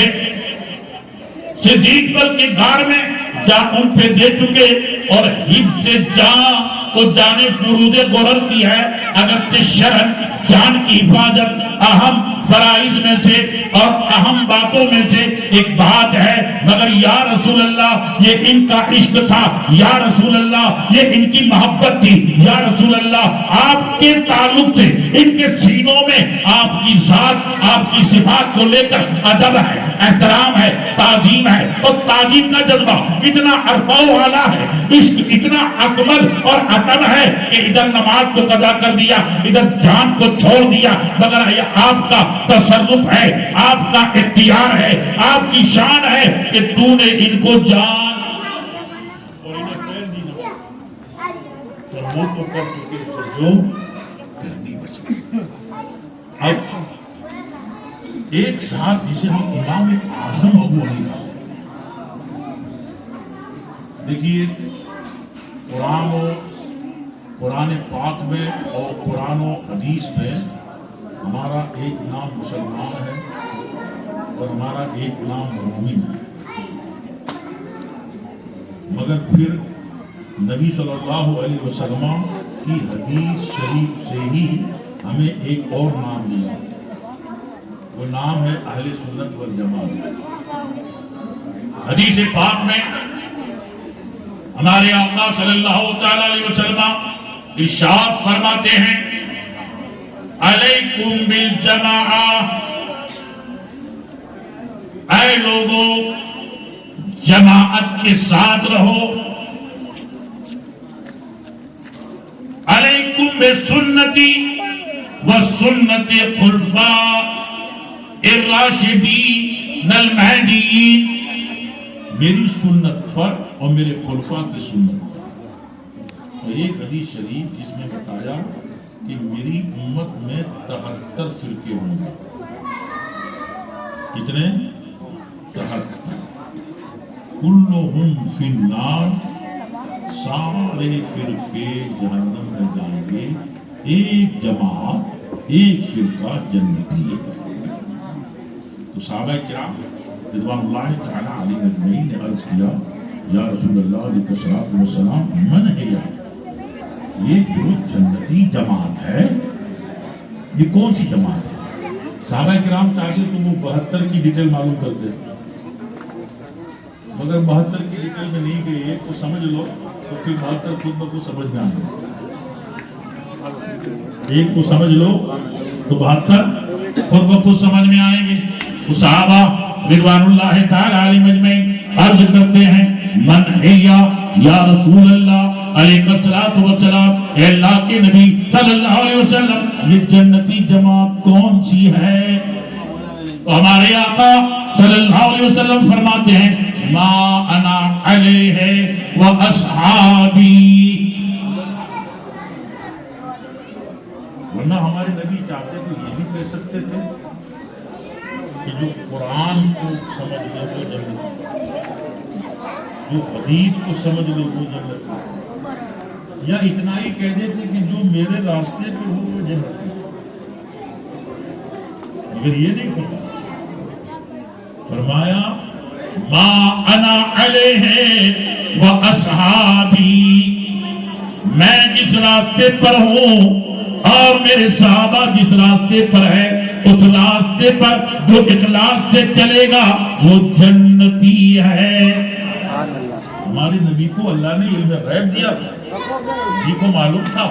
Speaker 1: صدیق بلکہ غار میں جہاں ان پہ دے چکے. اور حفظ جان کو جانے فرود غرر کی ہے, اگر شرن جان کی حفاظت اہم فرائض میں سے اور اہم باتوں میں سے ایک بات ہے, مگر یا رسول اللہ یہ ان کا عشق تھا, یا رسول اللہ یہ ان کی محبت تھی, یا رسول اللہ آپ کے تعلق سے ان کے سینوں میں آپ کی ذات, آپ کی صفات کو لے کر ادب ہے, احترام ہے, تعظیم ہے. اور تعظیم کا جذبہ اتنا عرفہ و اعلیٰ ہے, عشق اتنا اکمل اور اتم ہے کہ ادھر نماز کو قضا کر دیا, ادھر جان کو چھوڑ دیا. مگر یہ آپ کا تصرف ہے, آپ کا اختیار ہے, آپ کی شان ہے کہ تو نے ان کو جان اور انہیں پیر دی نہ, اور وہ تو کر چکے جو کرنی بچی. اب ایک ساتھ جسے ہم امام اعظم ابو حنیفہ, دیکھیے قرآن پاک میں اور قرآن و حدیث میں ہمارا ایک نام مسلمان ہے اور ہمارا ایک نام مومن ہے, مگر پھر نبی صلی اللہ علیہ وسلم کی حدیث شریف سے ہی ہمیں ایک اور نام ملا, وہ نام ہے اہل سنت والجماعت. حدیث پاک میں ہمارے آقا صلی اللہ تعالی علیہ وسلم ارشاد فرماتے ہیں, علیکم بالجماعہ, اے لوگوں جماعت کے ساتھ رہو. علیکم بسنتی وسنت خلفاء الراشدین المہدیین, میری سنت پر اور میرے خلفاء کی سنت پر. اور ایک حدیث شریف جس میں بتایا کہ میری امت میں 73 فرقے ہوں گے. کتنے؟ 73. کلہم فی النار, سارے فرقے جہنم میں جائیں گے, ایک جماعت ایک فرقہ جنتی ہے. تو صحابہ کرام رضوان اللہ تعالی علیہ اجمعین نے عرض کیا یا رسول اللہ علیہ الصلوۃ والسلام من ہے یہ جو جنتی جماعت ہے یہ کون سی جماعت ہے؟ صحابہ کرام چاہتے تو وہ 72 کی ڈیٹیل معلوم کرتے مگر 72 کی ڈیٹیل میں نہیں گئی ایک کو سمجھ لو تو پھر 72 خود بخود سمجھ میں آئے ایک کو سمجھ لو تو 72 خود بخود سمجھ میں آئیں گے. تو صحابہ رضوان اللہ تعالی علیہ اجمعین عرض کرتے ہیں من ہے یا رسول اللہ علیہ الصلوۃ والسلام اے اللہ کے نبی صلی اللہ علیہ وسلم یہ جنتی جماعت کون سی ہے؟ تو ہمارے آقا صلی اللہ علیہ وسلم فرماتے ہیں ما انا علیہ و اصحابی. ورنہ ہمارے نبی چاہتے تو یہ بھی کہہ سکتے تھے کہ جو قرآن کو سمجھ لے وہ جنت، جو حدیث کو سمجھ لے وہ جنت، یا اتنا ہی کہہ دیتے کہ جو میرے راستے پہ ہو وہ جنت. مگر یہ نہیں فرمایا ما انا علیہ و اصحابی، میں جس راستے پر ہوں اور میرے صحابہ جس راستے پر ہے اس راستے پر جو اخلاص سے چلے گا وہ جنتی ہے. ہمارے نبی کو اللہ نے علم غیب دیا تھا، نبی کو معلوم تھا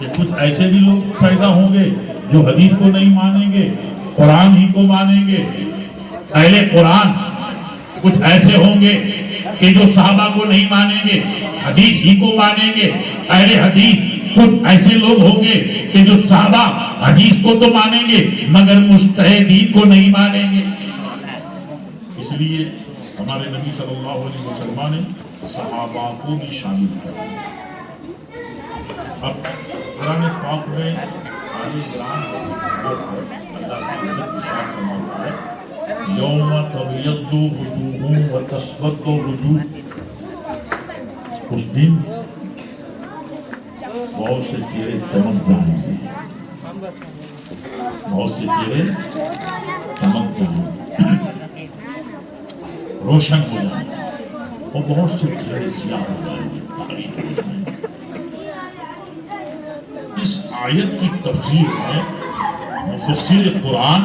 Speaker 1: کہ کچھ ایسے بھی لوگ پیدا ہوں گے جو حدیث کو نہیں مانیں گے، قرآن ہی کو مانیں گے. اہل قرآن کچھ ایسے ہوں گے کہ جو صحابہ کو نہیں مانیں گے، حدیث ہی کو مانیں گے. اہل حدیث کچھ ایسے لوگ ہوں گے کہ جو صحابہ حدیث کو تو مانیں گے مگر مجتہدین کو نہیں مانیں گے. اس لیے ہمارے نبی صلی اللہ علیہ وسلم نے صحابہ کو بھی شامل کیا. اب قرآن پاک میں آل عمران اللہ کا فرماتا ہے یوم تبیض وجوہ وتسود وجوہ. اس دن بہت سے چہرے چمک جائیں گے، بہت سے چہرے چمک جائیں گے، روشن ہو جائیں گے، اور بہت سے چہرے سیاہ ہو جائیں گے، تاریخ ہو جائیں گے. اس آیت کی تفسیر ہے مفسر قرآن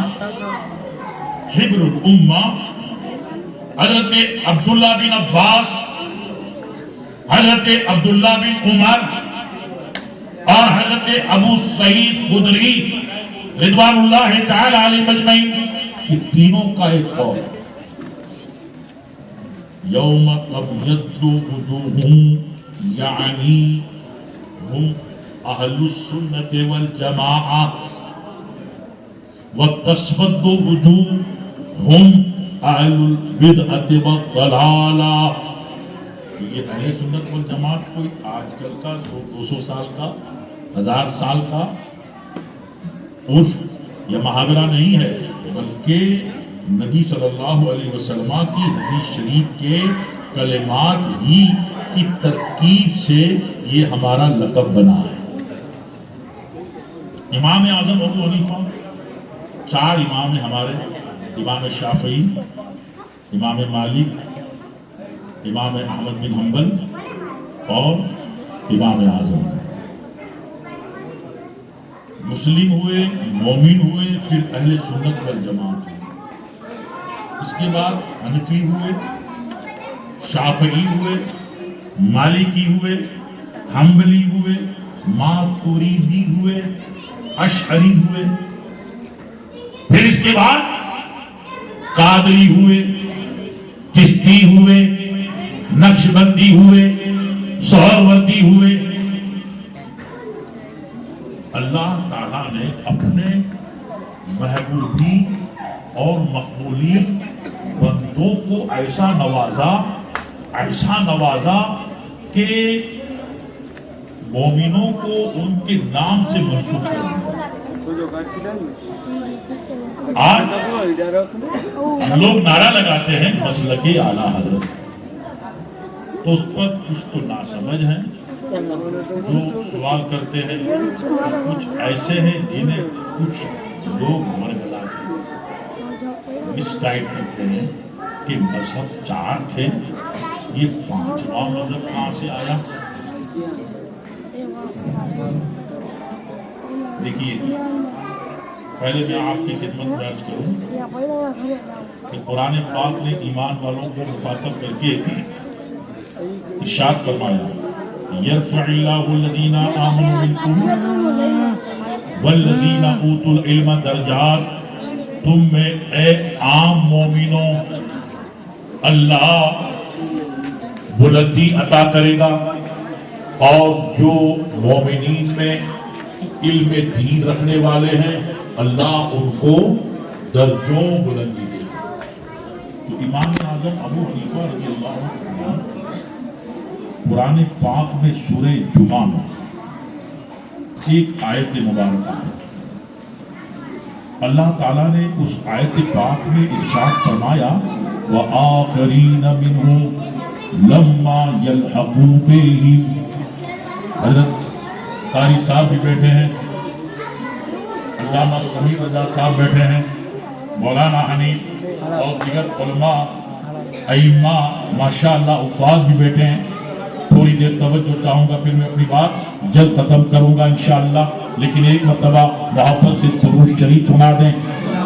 Speaker 1: حبر الامہ حضرت عبداللہ بن عباس، حضرت عبداللہ بن عمر اور حضرت ابو سعید خدری رضوان اللہ تعالی علیہ اجمعین، یہ تینوں کا ایک قول یوم تبیض وجوہ یعنی ہم اہل السنت والجماعہ وتسود وجوہ ہم اہل البدعۃ والضلالہ. یہ اہل سنت والجماعت کوئی آج کل کا 200 سال کا 1000 سال کا عرف یا محاورہ نہیں ہے، بلکہ نبی صلی اللہ علیہ وسلم کی حدیث شریف کے کلمات ہی کی ترکیب سے یہ ہمارا لقب بنا ہے. امام اعظم ابو حنیفہ، 4 امام ہیں ہمارے، امام شافعی، امام مالک، امام احمد بن حنبل اور امام اعظم. مسلم ہوئے، مومن ہوئے، پھر اہل سنت والجماعت ہوئے. اس کے بعد حنفی ہوئے، شافعی ہوئے، مالکی ہوئے، حنبلی ہوئے، ماتریدی ہوئے، اشعری ہوئے. پھر اس کے بعد قادری ہوئے، چشتی ہوئے، نقشبندی ہوئے، سہروردی ہوئے. اللہ تعالیٰ نے اپنے محبوبی اور مقبولی بندوں کو ایسا نوازا کہ مومنوں کو ان کے نام سے منسوب کر دیا. آج لوگ نعرہ لگاتے ہیں مسلک اعلیٰ حضرت، تو اس پر کچھ تو ناسمجھ ہیں جو سوال کرتے ہیں. کچھ ایسے ہیں جنہیں کچھ لوگ مرگلا مس گائیڈ کرتے ہیں کہ مذہب 4 تھے، یہ 5واں مذہب کہاں سے آیا؟ دیکھیے، پہلے میں آپ کی خدمت میں عرض کروں کہ قرآن پاک نے ایمان والوں کو مخاطب کر کے ارشاد فرمایا، یرفع اللہ الذین آمنوا منکم والذین اوتوا العلم درجات، تم میں اے عام مومنوں اللہ بلندی عطا کرے گا، اور جو مومنین میں علم دین رکھنے والے ہیں اللہ ان کو درجوں بلندی دے گا۔ تو امام اعظم ابو حنیفہ رضی اللہ عنہ قرآن پاک میں سورہ جمعہ میں ایک آیت مبارکہ ہے، اللہ تعالیٰ نے اس آیت پاک میں ارشاد فرمایا وَآخَرِينَ مِنْهُمْ لَمَّا يَلْحَقُوا بِهِمْ۔ حضرت قاری صاحب بھی بیٹھے ہیں، علامہ سمیر رضا صاحب بیٹھے ہیں، مولانا حنیف اور دیگر علماء ائمہ ماشاءاللہ حفاظ بھی بیٹھے ہیں۔ تھوڑی دیر توجہ چاہوں گا، پھر میں اپنی بات جلد ختم کروں گا انشاءاللہ، لیکن ایک مرتبہ محبت سے درود شریف سنا دیں۔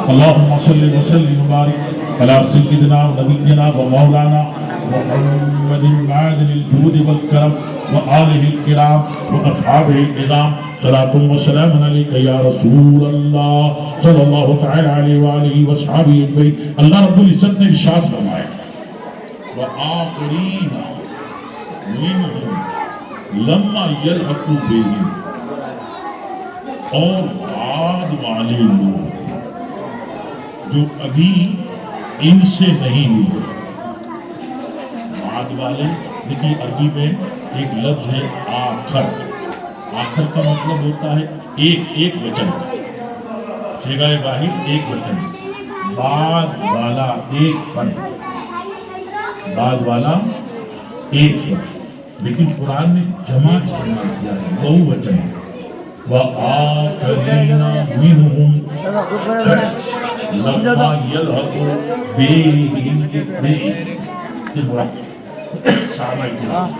Speaker 1: اللہم صلی وسلم وبارک علی سیدنا و نبینا و مولانا محمد معدن الجود والکرم وآلہ الکرام و اصحابہ الکرام، صلاۃ و سلام علیک یا رسول اللہ صلی اللہ تعالی علیہ وآلہ وصحابہ اجمعین۔ اللہ رب العزت نے ارشاد فرمایا وآخرین منہم لما یلحقوا بہم، اور بعد والے لوگ جو ابھی ان سے نہیں ہوئے، بعد والے دیکھیے عربی میں ایک لفظ ہے آخر، آخر کا مطلب ہوتا ہے ایک وچن، صیغہ واحد ایک وچن، بعد والا ایک فن، بعد والا ایک فن، لیکن قرآن نے جمع استعمال کیا ہے، بہو وچن ہے وآخرین منہم لما یلحقوا بہم، صحابہ کرام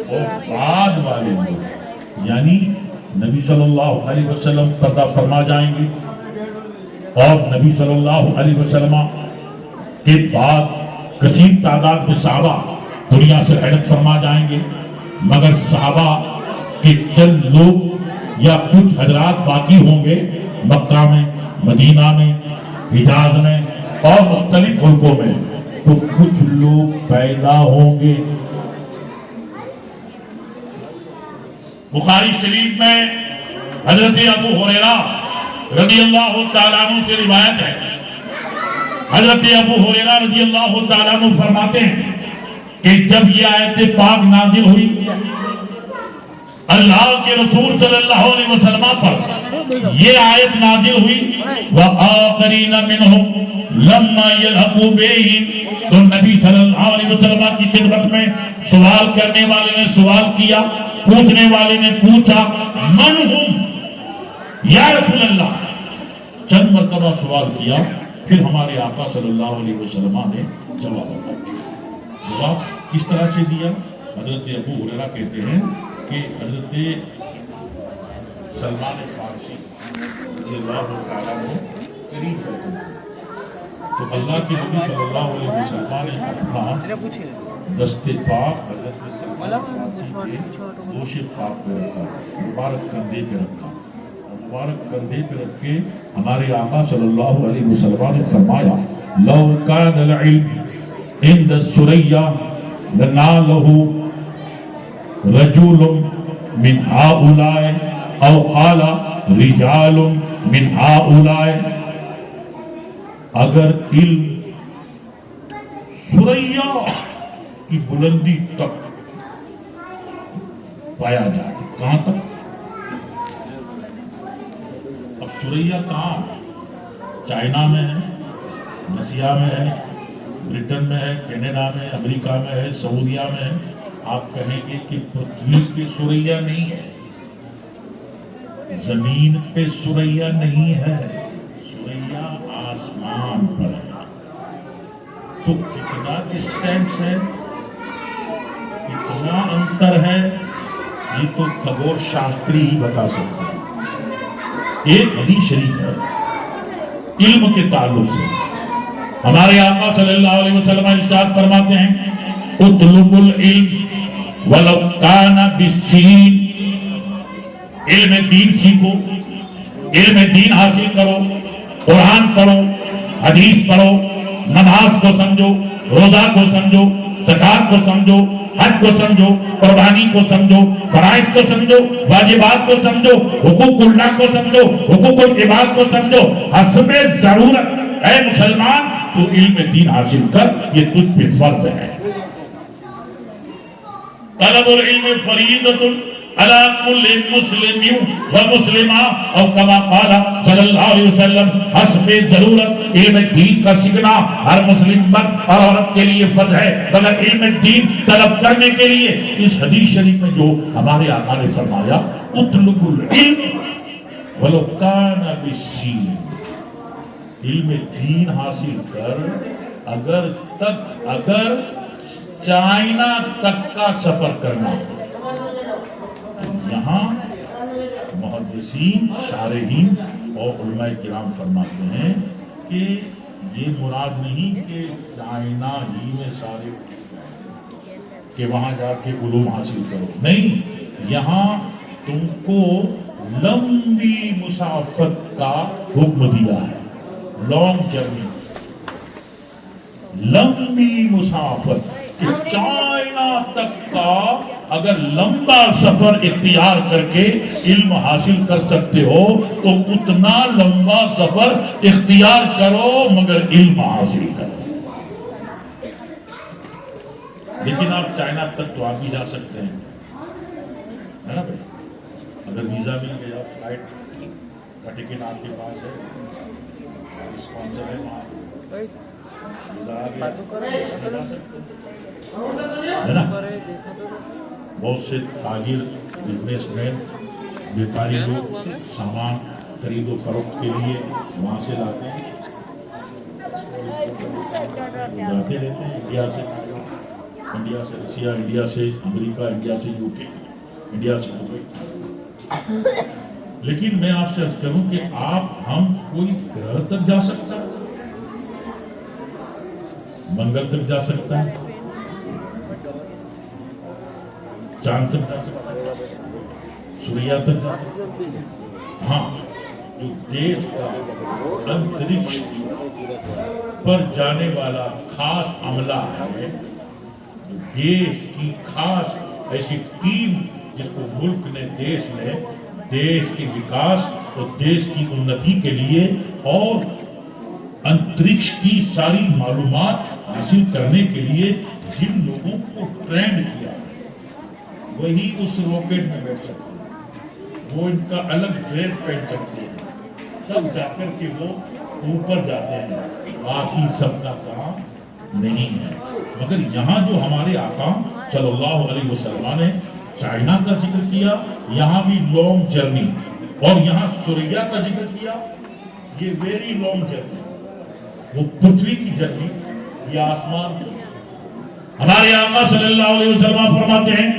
Speaker 1: اور بعد والے لوگ، یعنی نبی صلی اللہ علیہ وسلم پردہ فرما جائیں گے، اور نبی صلی اللہ علیہ وسلم کے بعد کثیر تعداد میں صحابہ دنیا سے رحلت فرما جائیں گے، مگر صحابہ کہ چند لوگ یا کچھ حضرات باقی ہوں گے مکہ میں، مدینہ میں، حجاز میں اور مختلف ملکوں میں، تو کچھ لوگ پیدا ہوں گے۔ بخاری شریف میں حضرت ابو ہریرہ رضی اللہ تعالیٰ عنہ سے روایت ہے، حضرت ابو ہریرہ رضی اللہ تعالیٰ عنہ فرماتے ہیں کہ جب یہ آیت پاک نازل ہوئی، اللہ کے رسول صلی اللہ علیہ وسلم پر یہ آیت نازل ہوئی وآخرین منہم لما یلحقوا بہم، تو نبی صلی اللہ علیہ وسلم کی خدمت میں سوال کرنے والے نے سوال کیا، پوچھنے والے نے پوچھا من ہم یا رسول اللہ، چند مرتبہ سوال کیا، پھر ہمارے آقا صلی اللہ علیہ وسلم نے جواب دیا۔ جواب کس طرح سے دیا؟ حضرت ابو ہریرہ کہتے ہیں کہ حضرت سلمان فارسی رضی اللہ تعالیٰ عنہ قریب بیٹھے تھے، تو اللہ کے نبی صلی اللہ علیہ وسلم نے اپنا دست پاک حضرت سلمان فارسی کے دوش پاک پہ رکھا، مبارک کندھے پہ رکھا، مبارک کندھے پہ رکھ کے ہمارے آقا صلی اللہ علیہ وسلم نے فرمایا لو کان العلم عند الثریہ لنالہ رجل من هؤلاء او قال رجال من هؤلاء، اگر علم ثریہ کی بلندی تک پایا جائے، کہاں تک؟ اب ثریہ کہاں؟ چائنا میں ہے، رسیا میں ہے، برٹن میں ہے، کینیڈا میں، امریکہ میں ہے، سعودیہ میں ہے۔ آپ کہیں گے کہ پرتھوی پہ ثریہ نہیں ہے، زمین پہ ثریہ نہیں ہے، ثریہ آسمان پر ہے۔ تو کتنا ڈسٹینس ہے، کتنا انتر ہے، یہ تو کھگور شاستری ہی بتا سکتے ہیں۔ ایک حدیث شریف ہے علم کے تعلق سے، ہمارے آقا صلی اللہ علیہ وسلم ارشاد فرماتے ہیں اطلب العلم ولو کان بالسین، علم دین سیکھو، علم دین حاصل کرو، قرآن پڑھو، حدیث پڑھو، نماز کو سمجھو، روزہ کو سمجھو، زکات کو سمجھو، حج کو سمجھو، قربانی کو سمجھو، فرائض کو سمجھو، واجبات کو سمجھو، حقوق اللہ کو سمجھو، حقوق العباد کو سمجھو، حسب ضرورت اے مسلمان تو علم دین حاصل کر، یہ تجھ پہ فرض ہے۔ طلب العلم فریضۃ علی کل مسلم و مسلمہ، اور کما قال صلی اللہ علیہ وسلم حسب ضرورت علم دین کا سیکھنا ہر مسلم مرد اور عورت کے لیے فرض ہے، مگر علم دین طلب کرنے کے لیے اس حدیث شریف میں جو ہمارے آقا نے فرمایا اطلب العلم ولو کان بالسین، علم دین حاصل کر، اگر چائنا تک کا سفر کرنا۔ یہاں محدثین، شارحین اور علماء کرام فرماتے ہیں کہ یہ مراد نہیں کہ چائنا ہی میں سارے کہ وہاں جا کے علوم حاصل کرو، نہیں، یہاں تم کو لمبی مسافت کا حکم دیا ہے، لانگ جرنی، لمبی مسافت، چائنا تک کا اگر لمبا سفر اختیار کر کے علم حاصل کر سکتے ہو تو اتنا لمبا سفر اختیار کرو مگر علم حاصل کرو۔ لیکن آپ چائنا تک تو آپ بھی جا سکتے ہیں، ہے نا بھائی؟ اگر ویزا مل گیا، فلائٹ کا ٹکٹ آپ کے پاس ہے، اسپانسر ہے وہاں، بہت سے تاجر، بزنس مین، بیپاری لوگ سامان خرید و فروخت کے لیے وہاں سے لاتے ہیں، جاتے رہتے ہیں، انڈیا سے رشیا، انڈیا سے امریکہ، انڈیا سے یو کے، انڈیا سے دبئی۔ لیکن میں آپ سے عرض کروں کہ ہم کوئی گرہ تک جا سکتا ہے، منگل تک جا سکتا ہے، چاند تک جا سکتا ہے، سوریا تک جا سکتا ہے۔ ہاں، جو دیش کا انترکش پر جانے والا خاص عملہ ہے، جو دیش کی خاص ایسی ٹیم جس کو ملک نے، دیش نے دیش کے وکاس اور دیش کی انتی کے لیے اور انترکش کی ساری معلومات حاصل کرنے کے لیے جن لوگوں کو ٹرینڈ کیا وہی اس راکٹ میں بیٹھ سکتے ہیں، وہ ان کا الگ ڈریس پہن سکتے ہیں، سب جا کر کے وہ اوپر جاتے ہیں، باقی سب کا کام نہیں ہے۔ مگر یہاں جو ہمارے آقا صلی اللہ علیہ وسلم نے چائنا کا ذکر کیا، یہاں بھی لانگ جرنی، اور یہاں سوریا کا ذکر کیا، یہ ویری لانگ جرنی، وہ پرتھوی کی جرنی، یہ آسمان کی۔ ہمارے آقا صلی اللہ علیہ وسلم فرماتے ہیں،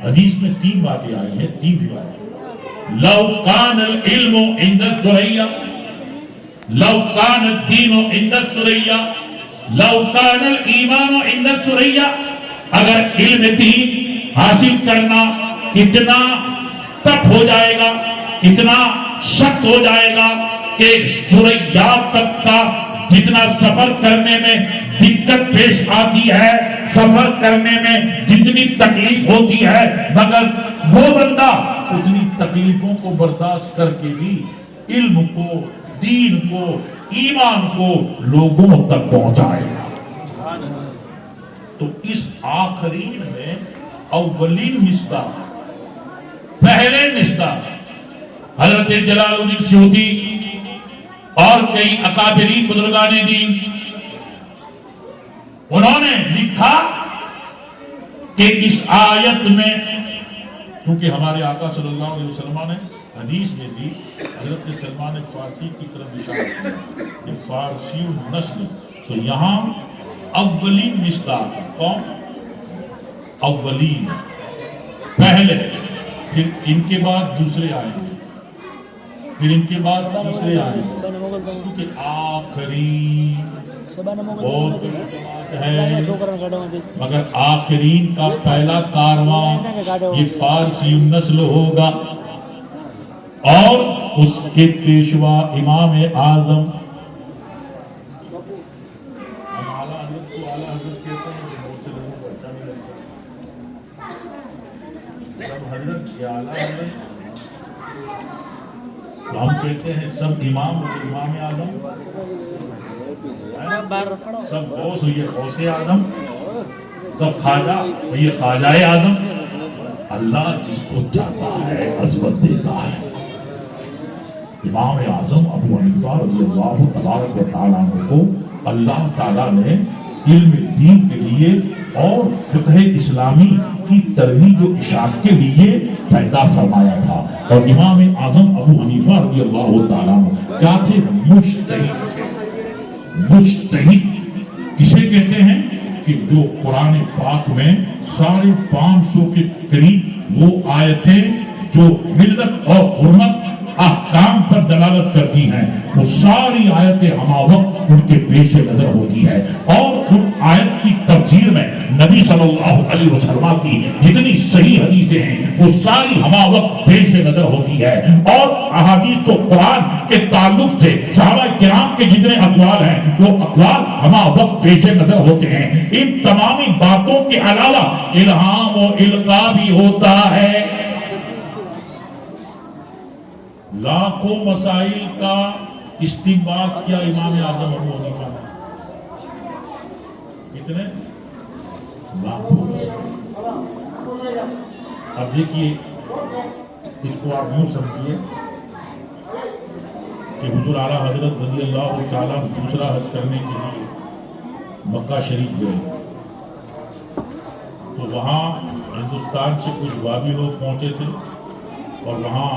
Speaker 1: حدیث میں 3 باتیں آئی ہیں، 3 روایتیں، لو کان العلم عند الثریا، لو کان الدین عند الثریا، لو کان الایمان عند الثریا، اگر علم دین حاصل کرنا اتنا تپ ہو جائے گا، اتنا سخت ہو جائے گا کہ ثریا تک کا جتنا سفر کرنے میں دقت پیش آتی ہے، سفر کرنے میں جتنی تکلیف ہوتی ہے، مگر وہ بندہ اتنی تکلیفوں کو برداشت کر کے بھی علم کو، دین کو، ایمان کو لوگوں تک پہنچائے گا۔ تو اس آخرین میں اولین مصداق، پہلے مصداق حضرت جلال الدین سیوطی اور کئی اکابرین بزرگان دین، انہوں نے لکھا کہ اس آیت میں، کیونکہ ہمارے آقا صلی اللہ علیہ وسلم نے حدیث میں بھی حضرت سلمان فارسی کی طرف اشارہ کیا کہ فارسی نسل، تو یہاں اولین مصداق کون؟ اولین پہلے، پھر ان کے بعد دوسرے آئیں گے، پھر ان کے بعد تیسرے آئیں گے، کیونکہ آخری بہت بات ہے، مگر آخرین کا پہلا کارواں یہ فارسی النسل ہوگا اور اس کے پیشوا امام اعظم ہم کہتے ہیں سب امام امام اعظم، سب غوث ہوئی غوث اعظم، سب خواجہ ہوئی خواجہ اعظم۔ اللہ جس کو چاہتا ہے عظمت دیتا ہے۔ امام اعظم ابو حنیفہ رضی اللہ تبارک و تعالیٰ کو اللہ تعالیٰ نے علم دین کے لیے اور فقہ اسلامی کی ترویج و اشاعت کے لیے پیدا فرمایا تھا، اور امام اعظم ابو حنیفہ رضی اللہ تعالیٰ کیا تھے؟ مجتہد تھے۔ مجتہد کسے کہتے ہیں؟ کہ جو قرآن پاک میں 550 کے قریب وہ آیتیں جو ملت اور حرمت احکام پر دلالت کرتی ہیں، وہ ساری آیتیں ہمہ وقت ان کے پیش نظر ہوتی ہے، اور ان آیت کی تفسیر میں نبی صلی اللہ علیہ وسلم کی جتنی صحیح حدیثیں ہیں وہ ساری ہمہ وقت پیش نظر ہوتی ہے، اور احادیث و قرآن کے تعلق سے صحابہ کرام کے جتنے اقوال ہیں وہ اقوال ہمہ وقت پیش نظر ہوتے ہیں۔ ان تمامی باتوں کے علاوہ الہام و القاء بھی ہوتا ہے۔ لاکھوں مسائل کا استنباط کیا امام اعظم ابو حنیفہ نے، کتنے؟ لاکھوں مسائل۔ اب دیکھیے اس کو آپ یوں سمجھیے کہ حضور اعلیٰ حضرت رضی اللہ تعالیٰ دوسرا حج کرنے کے لیے مکہ شریف گئے، تو وہاں ہندوستان سے کچھ وابی لوگ پہنچے تھے، اور وہاں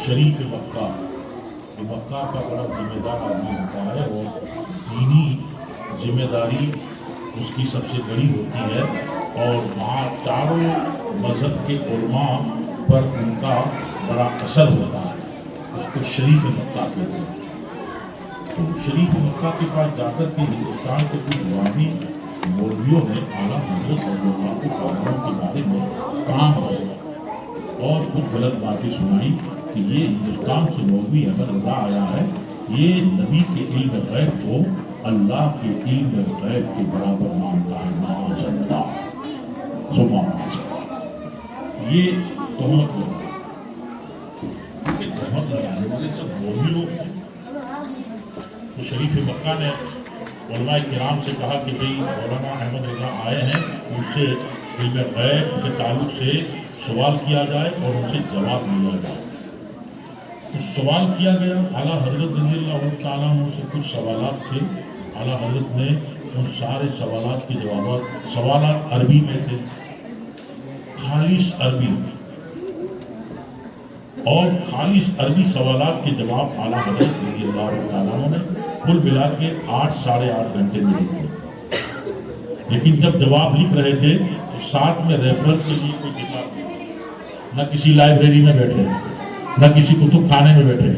Speaker 1: شریف مکہ کا بڑا ذمہ دار آدمی ہوتا ہے، اور دینی ذمہ داری اس کی سب سے بڑی ہوتی ہے، اور وہاں چاروں مذہب کے علماء پر ان کا بڑا اثر ہوتا ہے، اس کو شریف مکہ کہتے ہیں۔ تو شریف مکہ کے پاس جا کر کے ہندوستان کے کچھ وابی مولویوں نے اعلیٰ حضرت رضی اللہ عنہ کے بارے میں کام کیا اور کچھ غلط باتیں سنائی کہ یہ ہندوستان سے مولوی احمد رضا آیا ہے، یہ نبی کے علم غیب کو اللہ کے علم غیب کے برابر مانتا ہے، معاذ اللہ ثم معاذ اللہ۔ یہ تہمت لگا، کیونکہ تہمت لگانے والے سب مولوی لوگ ہیں۔ تو شریف مکہ نے علماء کرام سے کہا کہ بھئی مولانا احمد رضا آئے ہیں، ان سے علم غیب کے تعلق سے سوال کیا جائے اور ان سے جواب لیا جائے۔ سوال کیا گیا، اعلیٰ حضرت رضی اللہ تعالیٰ عنہ سے کچھ سوالات تھے، اعلیٰ حضرت نے ان سارے سوالات کے جوابات، سوالات عربی میں تھے، خالص عربی، اور خالص عربی سوالات کے جواب اعلیٰ حضرت رضی اللہ تعالیٰ عنہ نے کل ملا کے 8-8.5 گھنٹے میں لکھے۔ لیکن جب جواب لکھ رہے تھے تو ساتھ میں ریفرنس کے لیے کوئی کتاب نہیں، نہ کسی لائبریری میں بیٹھے، نہ کسی کتب خانے میں بیٹھے،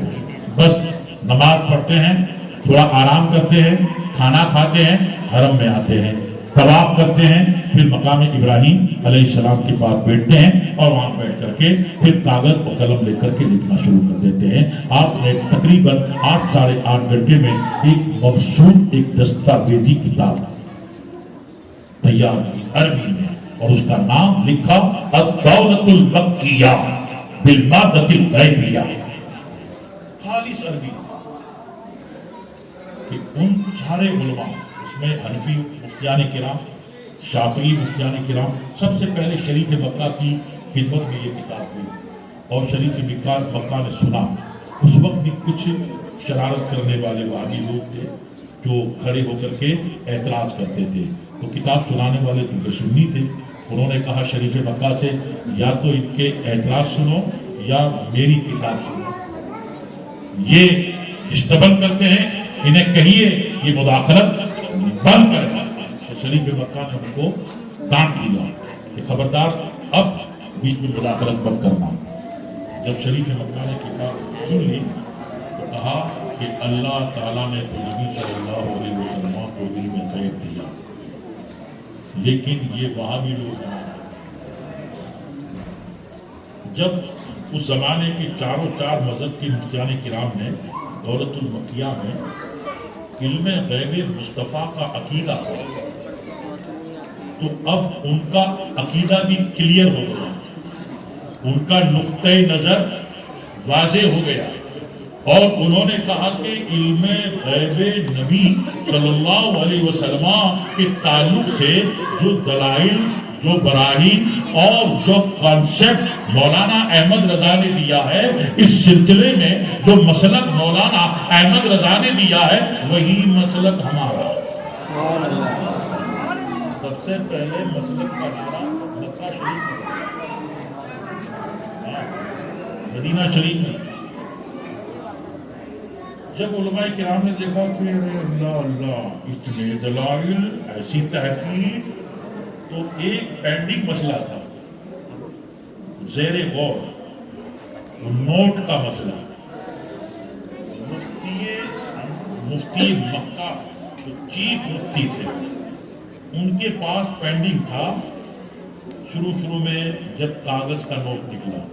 Speaker 1: بس نماز پڑھتے ہیں، تھوڑا آرام کرتے ہیں، کھانا کھاتے ہیں، حرم میں آتے ہیں، طواف کرتے ہیں، پھر مقام ابراہیم علیہ السلام کے پاس بیٹھتے ہیں، اور وہاں بیٹھ کر کے پھر کاغذ اور قلم لے کر کے لکھنا شروع کر دیتے ہیں۔ آپ نے تقریباً 8-8.5 گھنٹے میں ایک مبسوط، ایک دستاویزی کتاب تیار کی عربی میں، اور اس کا نام لکھا الدولۃ المکیہ بالمادۃ الغیبیہ، خالص عربی، کہ ان سارے علماء، اس میں حنفی مفتیان کرام، شافعی مفتیان کرام، سب سے پہلے شریف مکہ کی خدمت میں یہ کتاب ہوئی، اور شریف مکہ نے سنا۔ اس وقت بھی کچھ شرارت کرنے والے وہابی لوگ تھے جو کھڑے ہو کر کے اعتراض کرتے تھے، تو کتاب سنانے والے کیونکہ سنی تھے، انہوں نے کہا شریف مکہ سے یا تو ان کے اعتراض سنو یا میری کتاب سنو، یہ اشتبال کرتے ہیں، انہیں کہیے یہ مداخلت بند کریں۔ شریف مکہ نے ان کو ڈانٹ دیا کہ خبردار اب بیچ میں مداخلت مت کرنا. جب شریف مکہ نے کتاب سن لی تو کہا کہ اللہ تعالیٰ نے تو نبی صلی اللہ علیہ وسلم کو دل میں خیر دیا، لیکن یہ وہاں بھی لوگ ہیں. جب اس زمانے کے چاروں چار مذہب کے مفتیان کرام نے دولت المکیہ میں علم غیب مصطفیٰ کا عقیدہ تو اب ان کا عقیدہ بھی کلیئر ہو گیا، ان کا نقطۂ نظر واضح ہو گیا، اور انہوں نے کہا کہ علم غیب نبی صلی اللہ علیہ وسلم کے تعلق سے جو دلائل، جو براہین اور جو کانسیپٹ مولانا احمد رضا نے دیا ہے، اس سلسلے میں جو مسلک مولانا احمد رضا نے دیا ہے وہی مسلک ہمارا. سب سے پہلے مسلک کا نعرہ مکہ شریف میں، مدینہ شریف میں. جب علماء کرام نے دیکھا کہ اللہ اللہ اتنے دلائل، ایسی تحقیق، تو ایک پینڈنگ مسئلہ تھا زیر غور، نوٹ کا مسئلہ. مفتی مکہ جو چیف مفتی تھے ان کے پاس پینڈنگ تھا. شروع میں جب کاغذ کا نوٹ نکلا،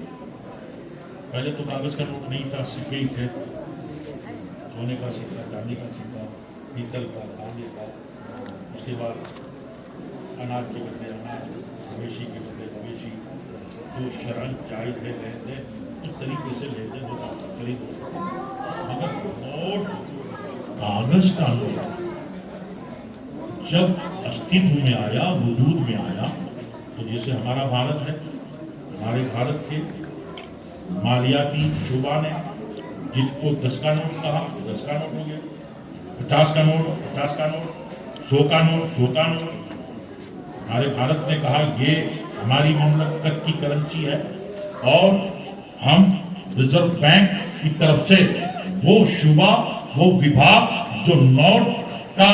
Speaker 1: پہلے تو کاغذ کا نوٹ نہیں تھا، سکے ہی تھے، سونے کا سکہ، چاندی کا سکہ، پیتل کا، تانبے کا. اس کے بعد اناج کے بدلے اناج، مویشی کے بدلے مویشی، جو شرعاً جائز ہے لیتے اس طریقے سے لیتے ہوتا خرید. مگر نوٹ، کاغذ کا نوٹ جب استعمال میں آیا، وجود میں آیا، تو جیسے ہمارا بھارت ہے، ہمارے بھارت کے مالیاتی شعبہ نے جس کو 10 کا نوٹ کہا 10 کا نوٹ ہو گیا، 50 کا نوٹ 50 کا نوٹ، 100 کا نوٹ 100 کا نوٹ. ہمارے بھارت نے کہا یہ ہماری مملکت کی کرنسی ہے، اور ہم ریزرو بینک کی طرف سے وہ شعبہ، وہ وبھاگ جو نوٹ کا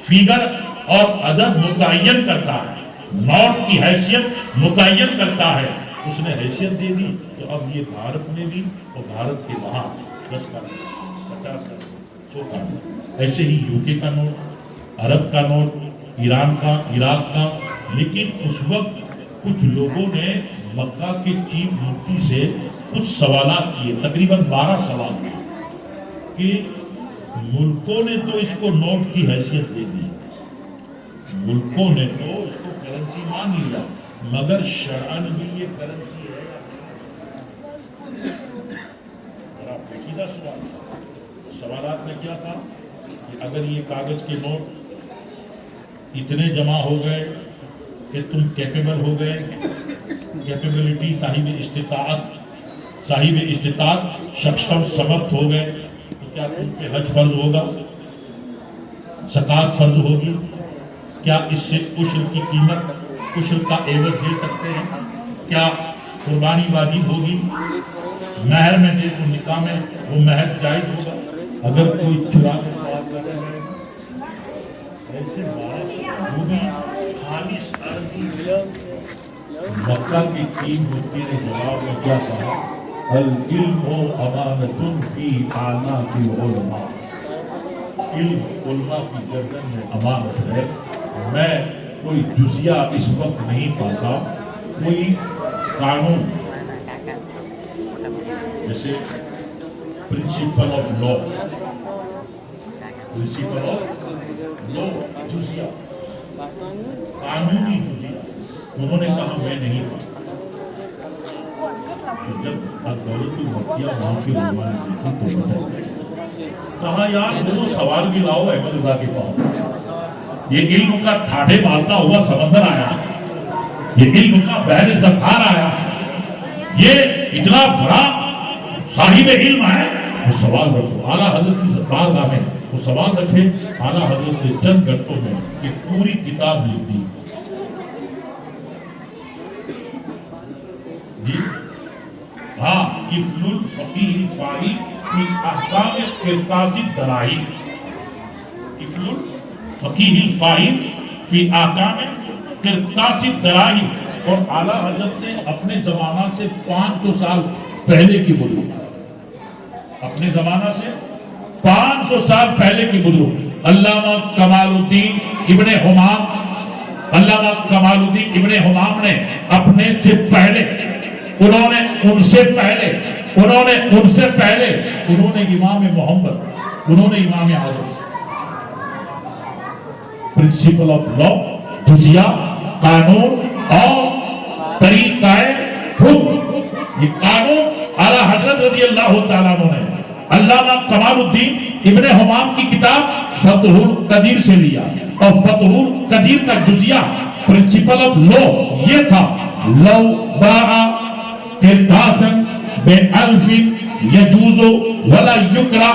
Speaker 1: فیگر اور عدد متعین کرتا ہے، نوٹ کی حیثیت متعین کرتا ہے، اس نے حیثیت دے دی. تو اب یہ بھارت میں بھی، اور بھارت کے باہر 10 کا نوٹ، 50 کا نوٹ، 100 کا نوٹ. ایسے ہی UK کا نوٹ، عرب کا نوٹ، ایران کا، عراق کا. لیکن اس وقت کچھ لوگوں نے مکہ کے چیف مفتی سے کچھ سوالات کیے، تقریباً 12 سوال کیے کہ ملکوں نے تو اس کو نوٹ کی حیثیت دے دی، ملکوں نے تو اس کو کرنسی مان لیا، مگر شرعاً بھی یہ کرنسی ہے. بڑا پیچیدہ سوالات میں کیا تھا کہ اگر یہ کاغذ کے نوٹ اتنے جمع ہو گئے کہ تم کیپیبل ہو گئے، کیپیبلٹی صاحب استطاعت سکشم سمرتھ ہو گئے، تو کیا تم پہ حج فرض ہوگا، زکوٰۃ فرض ہوگی؟ کیا اس سے عشر کی قیمت، عشر کا عوض دے سکتے ہیں؟ کیا قربانی واجب ہوگی؟ مہر میں دے تو نکاح میں وہ مہر جائز ہوگا؟ اگر کوئی چرا کے سوال کر رہے ہیں ایسے بات وہ بھی خالص عربی. مکہ کی چیف مفتی نے جواب میں کیا کہا؟ العلم امانۃ فی اعناق العلماء، علم علماء کی گردن میں امانت ہے. میں کوئی جزیہ اس وقت نہیں پاتا، کوئی قانون جیسے principal of law, principal of law جزیہ، قانونی جزیہ انہوں نے کہا میں نہیں پاتا. جب دولت المکیہ وہاں کی علماء نے دیکھی تو بتایا، کہا یار وہ سوال بھی لاؤ احمد رضا کے پاس. یہ علم کا ٹھاٹھے مالتا ہوا سمندر آیا، یہ علم کا بحر زخار آیا، یہ اتنا بڑا صاحب علم ہے. وہ سوال رکھو اعلیٰ حضرت کی بارگاہ میں، وہ سوال رکھے اعلیٰ حضرت سے چند گھنٹوں میں کہ پوری کتاب لکھ دی. جی ہاں، کفل الفقیہ الفاعل فی احکام قرطاس الدراہیم، کفل الفقیہ الفاعل فی احکام قرطاس الدراہم. اور اعلیٰ حضرت نے اپنے زمانہ سے 500 سال پہلے کی بزرگ، اپنے زمانہ سے 500 سال پہلے کی بزرگ علامہ کمال الدین ابن حمام، علامہ کمال الدین ابن حمام نے اپنے سے پہلے، انہوں نے ان سے پہلے امام محمد، انہوں نے Imam Azam, principal of law, جزیہ، قانون اور طریقہ حکم، یہ قانون اعلیٰ حضرت رضی اللہ تعالیٰ عنہ نے علامہ کمال الدین ابن حمام کی کتاب فتح القدیر سے لیا. اور فتح القدیر کا جزیہ پرنسپل آف لا یہ تھا: لو باع قرطاسا بألف یجوز ولا یکرہ.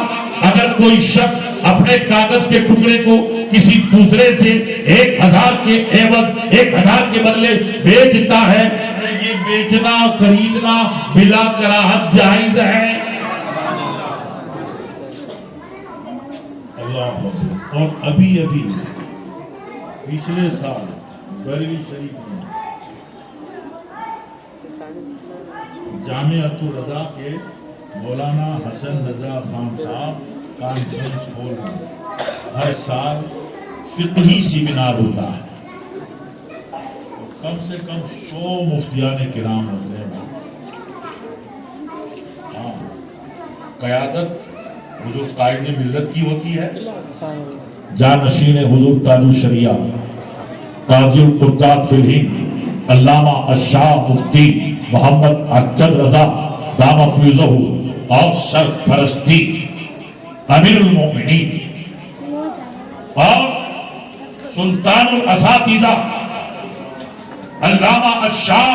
Speaker 1: اگر کوئی شخص اپنے کاغذ کے ٹکڑے کو کسی دوسرے سے 1000 کے عوض 1000 کے بدلے بیچتا ہے تو یہ بیچنا خریدنا بلا کراہت جائز ہے. اللہ. اور ابھی پچھلے سال بریلی شریف میں جامعۃ الرضا کے مولانا حسن رضا خان صاحب کانفرنس ہال میں ہر سال فقہی سیمینار ہوتا ہے. کم سے کم 100 مفتیان کرام ہوتے ہیں. ہاں، قیادت حضور قائد ملت کی ہوتی ہے. جانشین حضور تاج الشریعہ قاضی القرطات فی الہند علامہ الشاہ مفتی محمد ارشد رضا دام فیضہ اور سرپرستی امیر المومنین اور سلطان الاساتذہ علامہ الشاہ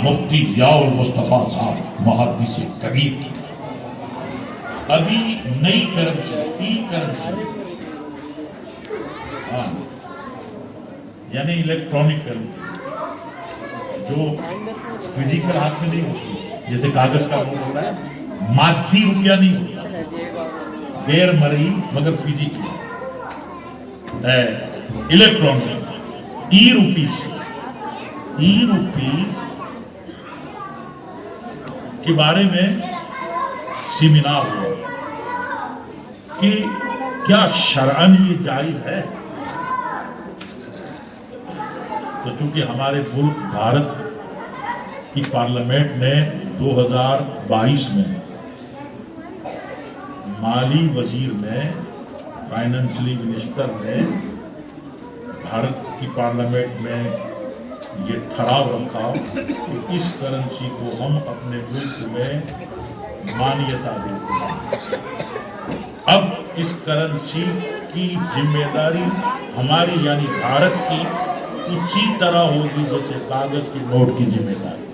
Speaker 1: مفتی ضیاء المصطفیٰ صاحب محدث کبیر کی ابھی نئی کرنسی یعنی الیکٹرانک کرنسی جو فزیکل ہاتھ میں نہیں ہوتی، جیسے کاغذ کا نوٹ ہوتا ہے، مادی روپیہ نہیں ہوتا، غیر مرئی مگر فزیکل الیکٹرانک ای روپیز کے بارے میں سیمینار ہوا کہ کیا شرعاً یہ جائز ہے. تو چونکہ ہمارے ملک بھارت کی پارلیمنٹ نے 2022 میں مالی وزیر نے فائنینشلی منسٹر نے بھارت کی پارلیمنٹ میں یہ ٹھہراؤ رکھا کہ اس کرنسی کو ہم اپنے ملک میں مانیتا دیتے ہیں. اب اس کرنسی کی ذمہ داری ہماری یعنی بھارت کی اسی طرح ہوگی جیسے کاغذ کی نوٹ کی ذمہ داری.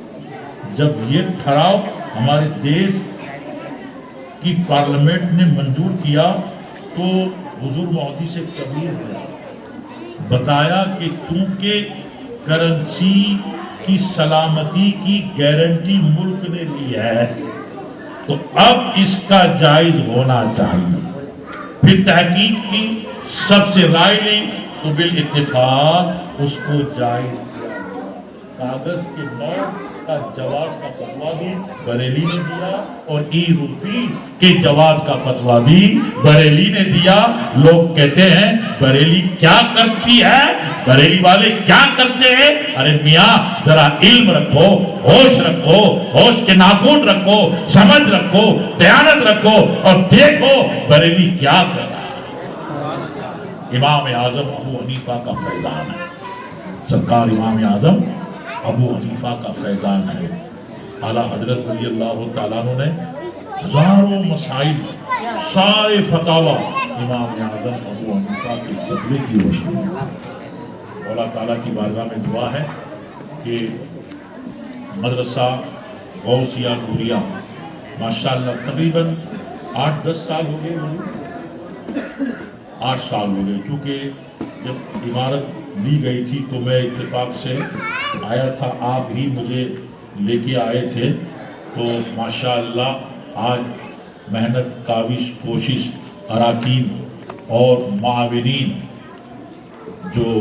Speaker 1: جب یہ ٹھہراؤ ہمارے دیش کی پارلیمنٹ نے منظور کیا تو حضور محدث کبیر نے بتایا کہ چونکہ کرنسی کی سلامتی کی گارنٹی ملک نے لی ہے تو اب اس کا جائز ہونا چاہیے. پھر تحقیق کی، سب سے رائے لی تو بالاتفاق اس کو جائز کیا. کاغذ کے نوٹ کا جواز کا فتویٰ بھی بریلی نے دیا اور ای روپی کے جواز کا فتویٰ بھی بریلی نے دیا. لوگ کہتے ہیں بریلی کیا کرتی ہے، بریلی والے کیا کرتے ہیں. ارے میاں ذرا علم رکھو، ہوش رکھو، ہوش کے ناخن رکھو، سمجھ رکھو، دیانت رکھو اور دیکھو بریلی کیا کر رہا ہے. امام اعظم ابو حنیفہ کا فیضان ہے، سرکار امام اعظم ابو حنیفہ کا فیضان ہے. اعلیٰ حضرت رضی اللہ تعالیٰ عنہ نے ہزاروں مسائل، سارے فتاوی امام اعظم ابو حنیفہ کے فتوے کی روشنی میں. اللہ تعالیٰ کی بارگاہ میں دعا ہے کہ مدرسہ غوثیہ نوریہ ماشاءاللہ تقریباً 8-10 سال ہو گئے، 8 سال ہو گئے. چونکہ جب عمارت لی گئی تھی تو میں اتفاق سے آیا تھا، آپ ہی مجھے لے کے آئے تھے. تو ماشاءاللہ آج محنت، کاوش، کوشش، اراکین اور معاونین جو